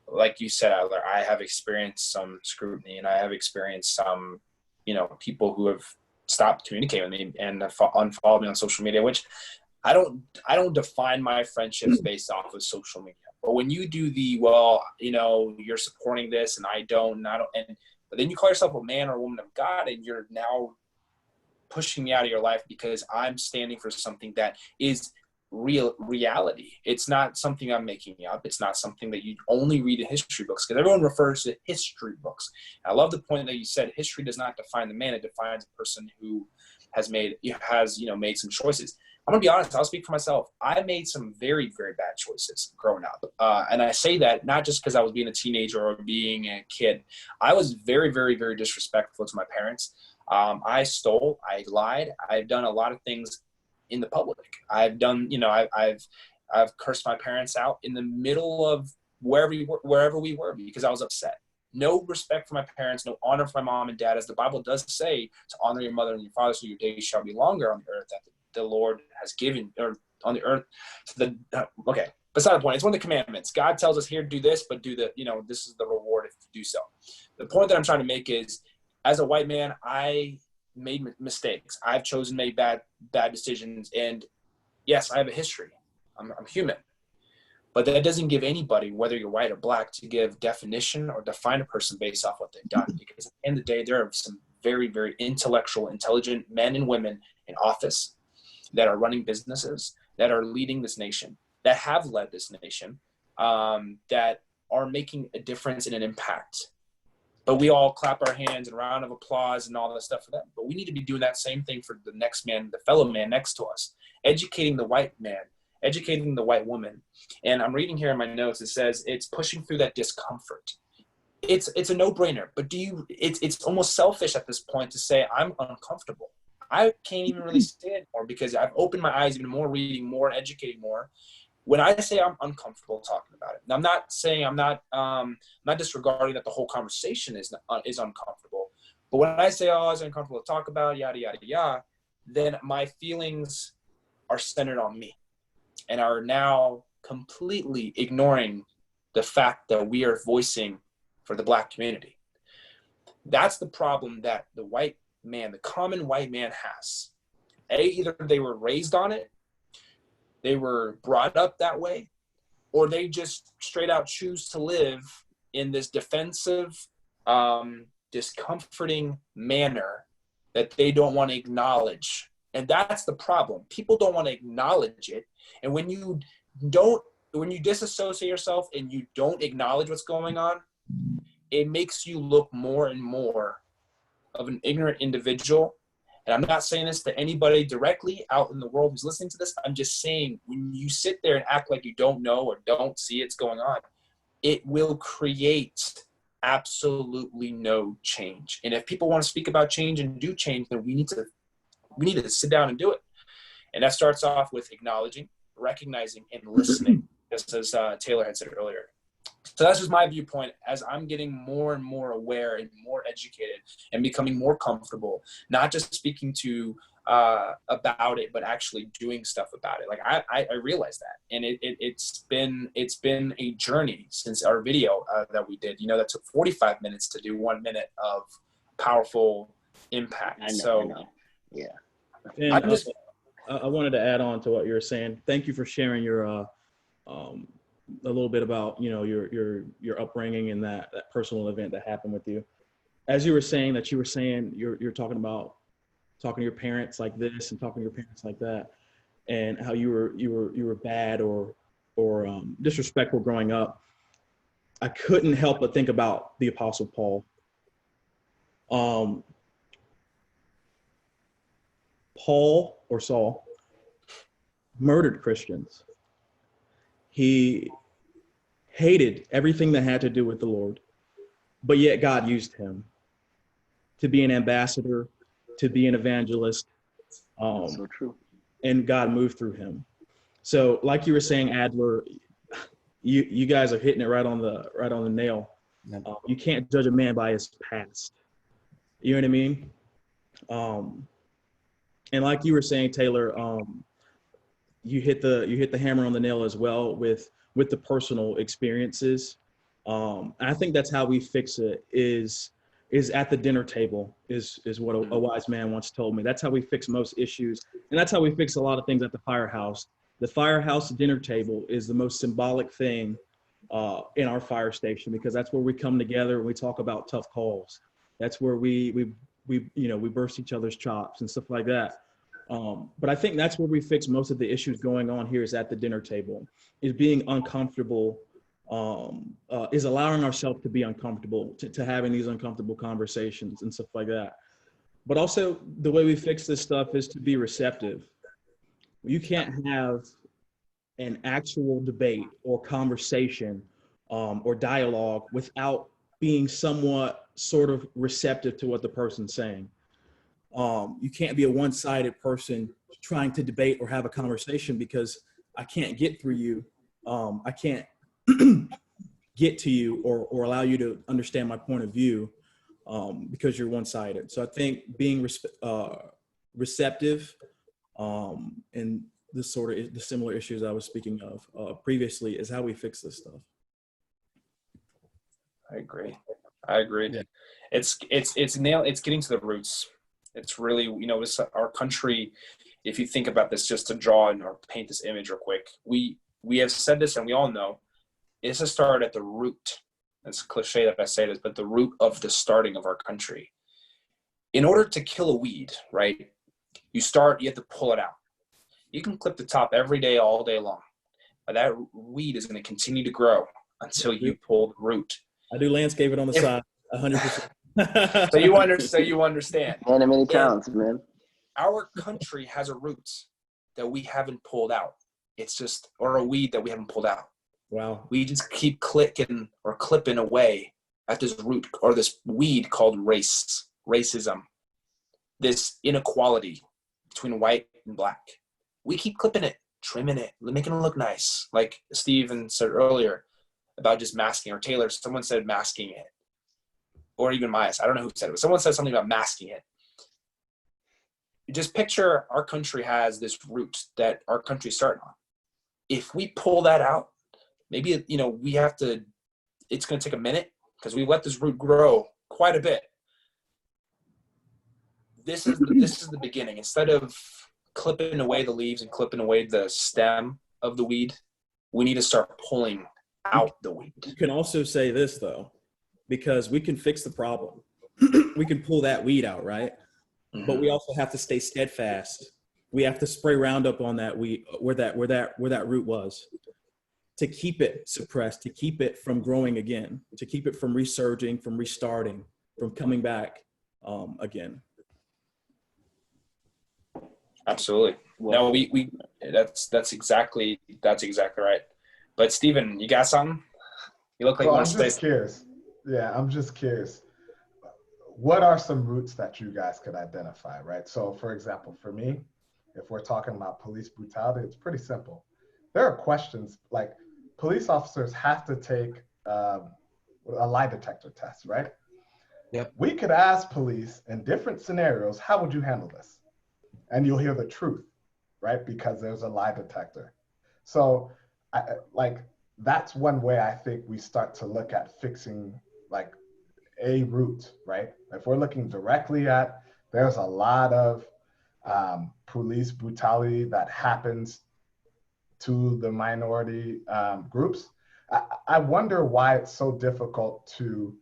like you said, Adler, I have experienced some scrutiny, and I have experienced some, people who have stopped communicating with me and unfollowed me on social media, which I don't define my friendships based off of social media. But when you do you're supporting this and I don't, but then you call yourself a man or a woman of God, and you're now pushing me out of your life because I'm standing for something that is reality. It's not something I'm making up. It's not something that you only read in history books, because everyone refers to history books. And I love the point that you said, history does not define the man. It defines a person who has made some choices. I'm gonna be honest. I'll speak for myself. I made some very, very bad choices growing up, and I say that not just because I was being a teenager or being a kid. I was very, very, very disrespectful to my parents. I stole. I lied. I've done a lot of things in the public. I've done. I've cursed my parents out in the middle of wherever we were because I was upset. No respect for my parents, no honor for my mom and dad, as the Bible does say to honor your mother and your father, so your days shall be longer on the earth that the Lord has given, or on the earth. Okay, beside the point, it's one of the commandments. God tells us here, do this, but this is the reward if you do so. The point that I'm trying to make is, as a white man, I made mistakes. I've chosen to make bad decisions, and yes, I have a history. I'm human. But that doesn't give anybody, whether you're white or Black, to give definition or define a person based off what they've done. Because at the end of the day, there are some very, very intelligent men and women in office that are running businesses, that are leading this nation, that have led this nation, that are making a difference and an impact. But we all clap our hands and round of applause and all that stuff for them. But we need to be doing that same thing for the next man, the fellow man next to us, educating the white man, educating the white woman. And I'm reading here in my notes, it says it's pushing through that discomfort. It's a no-brainer, but it's almost selfish at this point to say I'm uncomfortable. I can't even really say it anymore because I've opened my eyes even more, reading more, educating more. When I say I'm uncomfortable talking about it, and I'm not saying I'm not disregarding that the whole conversation is uncomfortable. But when I say, oh, it's uncomfortable to talk about, yada, yada, yada, then my feelings are centered on me and are now completely ignoring the fact that we are voicing for the Black community. That's the problem that the white man, the common white man has. Either they were raised on it, they were brought up that way, or they just straight out choose to live in this defensive, discomforting manner that they don't want to acknowledge. And that's the problem. People don't want to acknowledge it. And when you disassociate yourself and you don't acknowledge what's going on, it makes you look more and more of an ignorant individual. And I'm not saying this to anybody directly out in the world who's listening to this. I'm just saying when you sit there and act like you don't know or don't see it's going on, it will create absolutely no change. And if people want to speak about change and do change, then we need to sit down and do it. And that starts off with acknowledging, recognizing, and listening, just as Taylor had said earlier. So that's just my viewpoint as I'm getting more and more aware and more educated and becoming more comfortable, not just speaking to about it, but actually doing stuff about it. Like I realize that. And it's been a journey since our video that we did, that took 45 minutes to do 1 minute of powerful impact. I know. Yeah. And I wanted to add on to what you were saying. Thank you for sharing your a little bit about your upbringing and that personal event that happened with you. As you were saying you're talking to your parents like this and talking to your parents like that, and how you were bad or disrespectful growing up. I couldn't help but think about the Apostle Paul. Paul or Saul murdered Christians. He hated everything that had to do with the Lord, but yet God used him to be an ambassador, to be an evangelist. So true. And God moved through him. So like you were saying, Adler, you guys are hitting it right on the nail. You can't judge a man by his past. You know what I mean? And like you were saying, Taylor, you hit the hammer on the nail as well with the personal experiences. I think that's how we fix it is at the dinner table is what a wise man once told me. That's how we fix most issues. And that's how we fix a lot of things at the firehouse. The firehouse dinner table is the most symbolic thing in our fire station, because that's where we come together and we talk about tough calls. That's where we burst each other's chops and stuff like that. But I think that's where we fix most of the issues going on here, is at the dinner table, is being uncomfortable, is allowing ourselves to be uncomfortable, to having these uncomfortable conversations and stuff like that. But also the way we fix this stuff is to be receptive. You can't have an actual debate or conversation or dialogue without being somewhat sort of receptive to what the person's saying. You can't be a one-sided person trying to debate or have a conversation, because I can't get through you. I can't get to you or allow you to understand my point of view because you're one-sided. So I think being receptive and the similar issues I was speaking of previously is how we fix this stuff. I agree. Yeah. It's getting to the roots. It's really, it's our country. If you think about this, just to draw or paint this image real quick, we have said this and we all know it's to start at the root. It's a cliche that I say this, but the root of the starting of our country. In order to kill a weed, right? You have to pull it out. You can clip the top every day, all day long. But that weed is going to continue to grow until you pull the root. I do landscaping on the side, 100%. So you understand. And many talents, man. Our country has a root that we haven't pulled out. It's just, or a weed that we haven't pulled out. Wow. We just keep clicking or clipping away at this root or this weed called racism, this inequality between white and black. We keep clipping it, trimming it, making it look nice. Like Steven said earlier about just masking, or Taylor, someone said masking it. Or even Myas, I don't know who said it, but someone said something about masking it. Just picture our country has this root that our country's starting on. If we pull that out, maybe, we have to, it's going to take a minute because we let this root grow quite a bit. This is the beginning. Instead of clipping away the leaves and clipping away the stem of the weed, we need to start pulling out the weed. You can also say this, though, because we can fix the problem. We can pull that weed out, right? Mm-hmm. But we also have to stay steadfast. We have to spray Roundup on that weed, where that root was, to keep it suppressed, to keep it from growing again, to keep it from resurging, from restarting, from coming back again. Absolutely. No, we that's exactly right. But Steven, you got something? You look like you want to stay. I'm just curious. Yeah, I'm just curious. What are some roots that you guys could identify, right? So, for example, for me, if we're talking about police brutality, it's pretty simple. There are questions like police officers have to take a lie detector test, right? Yep. We could ask police in different scenarios, how would you handle this? And you'll hear the truth, right? Because there's a lie detector. So, that's one way I think we start to look at fixing like a root, right? If we're looking directly at, there's a lot of police brutality that happens to the minority groups. I wonder why it's so difficult to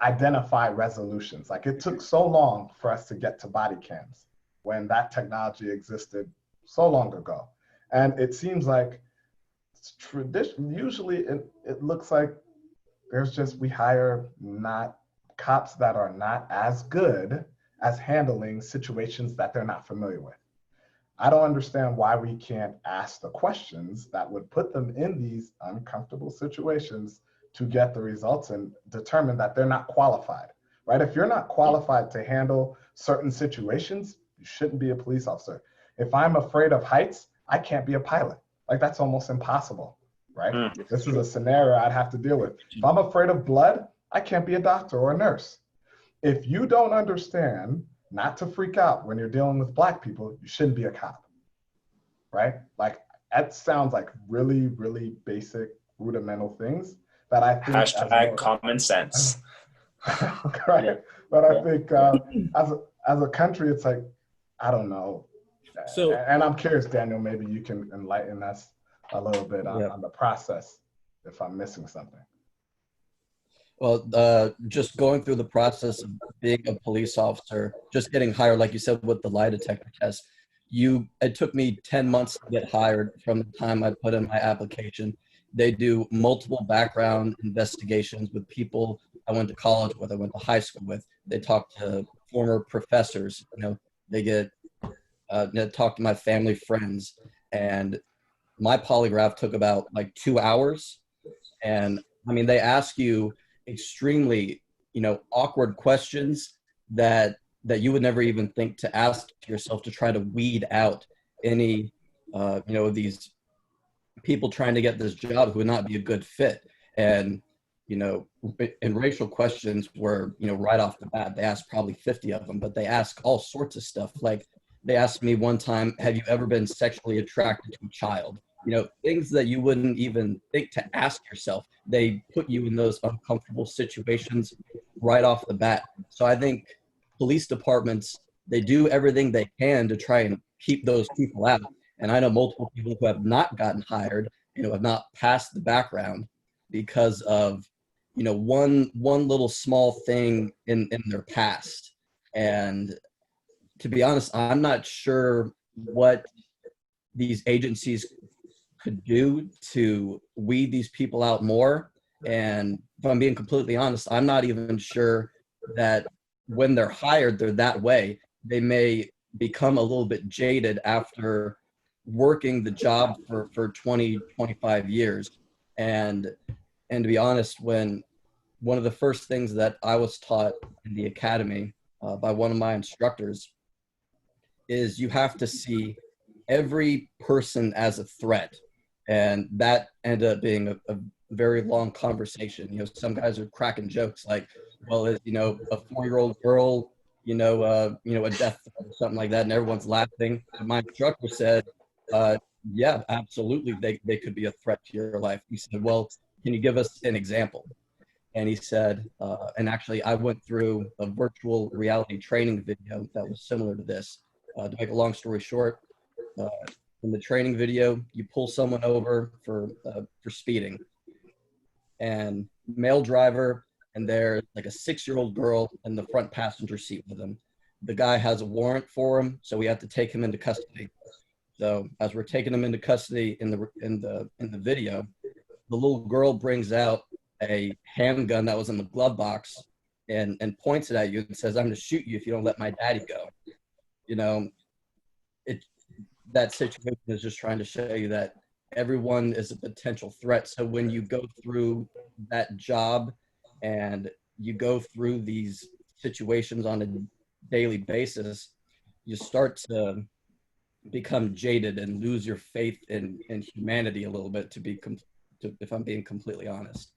identify resolutions. Like it took so long for us to get to body cams when that technology existed so long ago. And it seems like usually it looks like we hire not cops that are not as good as handling situations that they're not familiar with. I don't understand why we can't ask the questions that would put them in these uncomfortable situations to get the results and determine that they're not qualified, right? If you're not qualified to handle certain situations, you shouldn't be a police officer. If I'm afraid of heights, I can't be a pilot. Like that's almost impossible, right? This is a scenario I'd have to deal with. If I'm afraid of blood, I can't be a doctor or a nurse. If you don't understand not to freak out when you're dealing with Black people, you shouldn't be a cop, right? Like that sounds like really, really basic, rudimental things that I think hashtag common sense. Right. Yeah. But I think as a country, it's like, I don't know. So, and I'm curious, Daniel, maybe you can enlighten us a little bit on the process if I'm missing something. Well, just going through the process of being a police officer, just getting hired, like you said, with the lie detector test, it took me 10 months to get hired from the time I put in my application. They do multiple background investigations with people I went to college with, I went to high school with. They talk to former professors, they get talk to my family, friends, and my polygraph took about like 2 hours. And I mean, they ask you extremely, awkward questions that you would never even think to ask yourself to try to weed out any, these people trying to get this job who would not be a good fit. And, and racial questions were, right off the bat, they asked probably 50 of them, but they ask all sorts of stuff. Like they asked me one time, have you ever been sexually attracted to a child? Things that you wouldn't even think to ask yourself. They put you in those uncomfortable situations right off the bat. So I think police departments, they do everything they can to try and keep those people out. And I know multiple people who have not gotten hired, have not passed the background because of, one little small thing in their past. And to be honest, I'm not sure what these agencies could do to weed these people out more. And if I'm being completely honest, I'm not even sure that when they're hired, they're that way. They may become a little bit jaded after working the job for 20, 25 years. And to be honest, when one of the first things that I was taught in the academy by one of my instructors is you have to see every person as a threat. And that ended up being a very long conversation. You know, some guys are cracking jokes like, well, is, you know, a 4-year-old girl, a death threat or something like that, and everyone's laughing. And my instructor said, yeah, absolutely, they could be a threat to your life. He said, well, can you give us an example? And he said, and actually I went through a virtual reality training video that was similar to this. To make a long story short, in the training video, you pull someone over for speeding, and male driver, and there's like a 6-year-old girl in the front passenger seat with him. The guy has a warrant for him, so we have to take him into custody. So as we're taking him into custody in the video, the little girl brings out a handgun that was in the glove box and points it at you and says, "I'm going to shoot you if you don't let my daddy go." You know, that situation is just trying to show you that everyone is a potential threat. So when you go through that job and you go through these situations on a daily basis, you start to become jaded and lose your faith in humanity a little bit, if I'm being completely honest.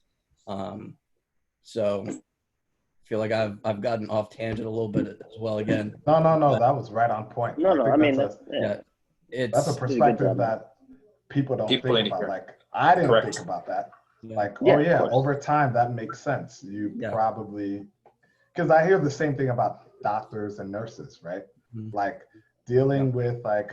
So I feel like I've gotten off tangent a little bit as well again. No, that was right on point. I mean, that's a perspective that people don't think about. Like, I didn't think about that. Like, over time that makes sense. You probably, because I hear the same thing about doctors and nurses, right? Mm-hmm. Like dealing with like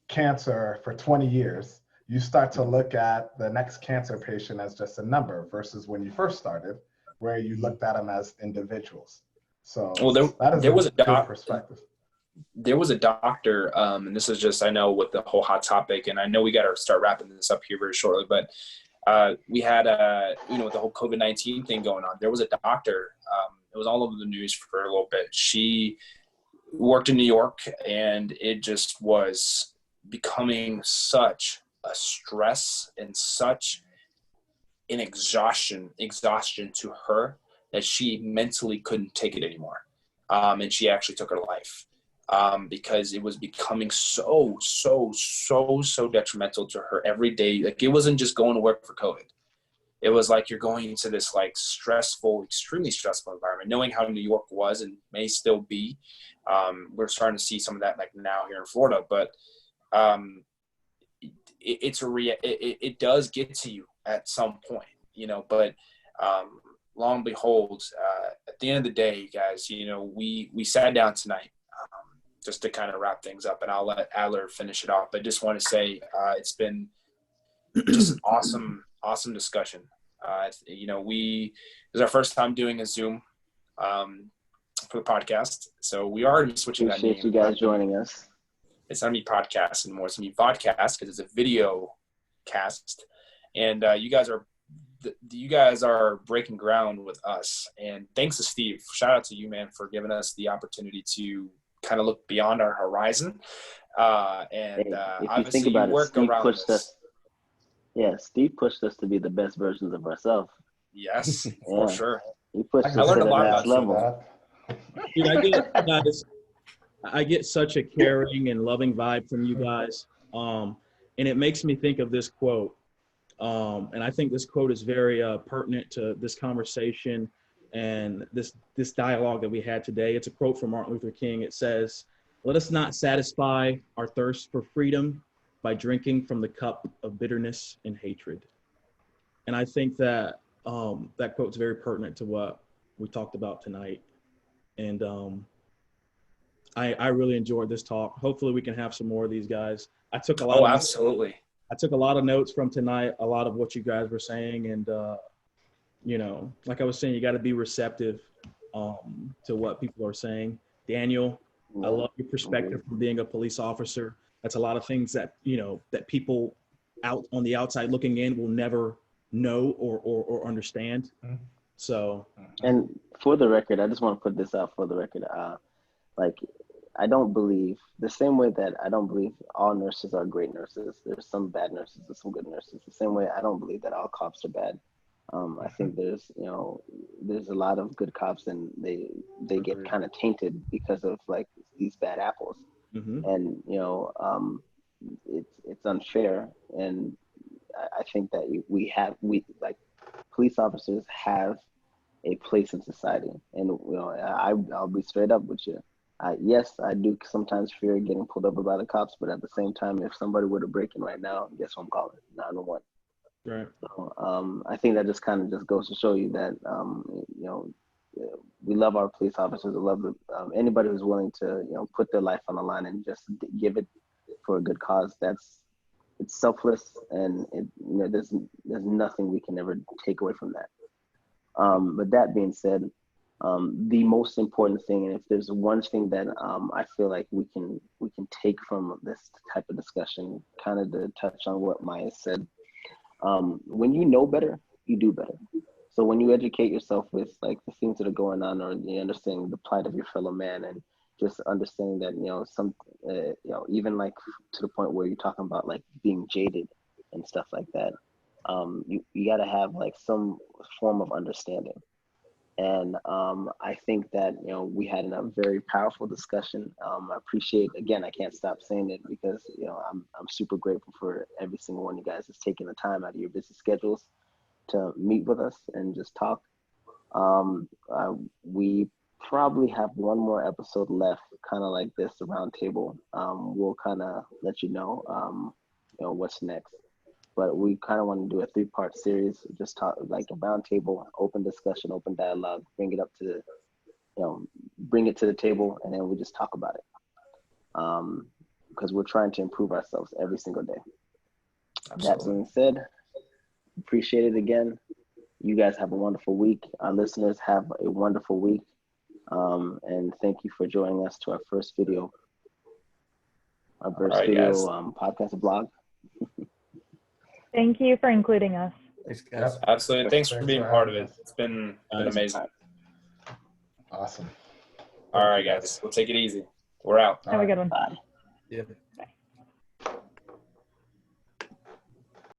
cancer for 20 years, you start to look at the next cancer patient as just a number versus when you first started, where you looked at them as individuals. So there was a good perspective. There was a doctor, and this is just, I know with the whole hot topic, and I know we got to start wrapping this up here very shortly, but we had, with the whole COVID-19 thing going on, there was a doctor, it was all over the news for a little bit. She worked in New York, and it just was becoming such a stress and such an exhaustion to her that she mentally couldn't take it anymore. And she actually took her life. Because it was becoming so detrimental to her every day. Like, it wasn't just going to work for COVID. It was like you're going into this like extremely stressful environment, knowing how New York was and may still be. We're starting to see some of that like now here in Florida, but it does get to you at some point, but long and behold, at the end of the day, guys, we sat down tonight, just to kind of wrap things up, and I'll let Adler finish it off. But just want to say it's been just an awesome discussion. This is our first time doing a Zoom for the podcast, so we are switching that name. Appreciate you guys joining us. It's not going to be podcast anymore. It's going to be vodcast because it's a video cast, and you guys are breaking ground with us. And thanks to Steve. Shout out to you, man, for giving us the opportunity to kind of look beyond our horizon. If you think about it, Steve pushed us. Yeah, Steve pushed us to be the best versions of ourselves. Yes, for sure. He pushed us to the next level. Dude, I get such a caring and loving vibe from you guys. And it makes me think of this quote. And I think this quote is very pertinent to this conversation and this dialogue that we had today. It's a quote from Martin Luther King. It says, "Let us not satisfy our thirst for freedom by drinking from the cup of bitterness and hatred." And I think that that quote is very pertinent to what we talked about tonight. And I really enjoyed this talk. Hopefully we can have some more of these guys. Absolutely. I took a lot of notes from tonight, a lot of what you guys were saying. And, like I was saying, you got to be receptive to what people are saying. Daniel, I love your perspective from being a police officer. That's a lot of things that, you know, that people out on the outside looking in will never know or understand. So, and for the record, I just want to put this out for the record. Like, I don't believe the same way that I don't believe all nurses are great nurses. There's some bad nurses, there's some good nurses. The same way I don't believe that all cops are bad. I think there's, you know, there's a lot of good cops, and they get kind of tainted because of like these bad apples. And you know, it's unfair, and I think that we like police officers have a place in society, and you know, I'll be straight up with you. Yes, I do sometimes fear getting pulled over by the cops, but at the same time, if somebody were to break in right now, guess what I'm calling? 911. right. So I think that just kind of just goes to show you that you know, we love our police officers. We love anybody who's willing to, you know, put their life on the line and just give it for a good cause. It's selfless, and you know, there's nothing we can ever take away from that. But that being said, the most important thing, and if there's one thing that I feel like we can take from this type of discussion, kind of to touch on what Maya said, when you know better, you do better. So when you educate yourself with like the things that are going on, or you understanding the plight of your fellow man, and just understanding that, you know, you know, even like to the point where you're talking about like being jaded and stuff like that, you got to have like some form of understanding. And I think that, you know, we had a very powerful discussion. I appreciate, again, I can't stop saying it because, you know, I'm super grateful for every single one of you guys that's taking the time out of your busy schedules to meet with us and just talk. We probably have one more episode left, kind of like this, a round table. We'll kind of let you know, you know, what's next. But we kind of want to do a 3-part series, just talk like a round table, open discussion, open dialogue, bring it to the table, and then we just talk about it. Because we're trying to improve ourselves every single day. Absolutely. That being said, appreciate it again. You guys have a wonderful week. Our listeners have a wonderful week. And thank you for joining us to our first video. Podcast blog. Thank you for including us. Thanks, guys. Absolutely. Thanks for being part of it. It's been amazing. Awesome. All right, guys. We'll take it easy. We're out. Have a good one. Bye. Yeah. Bye.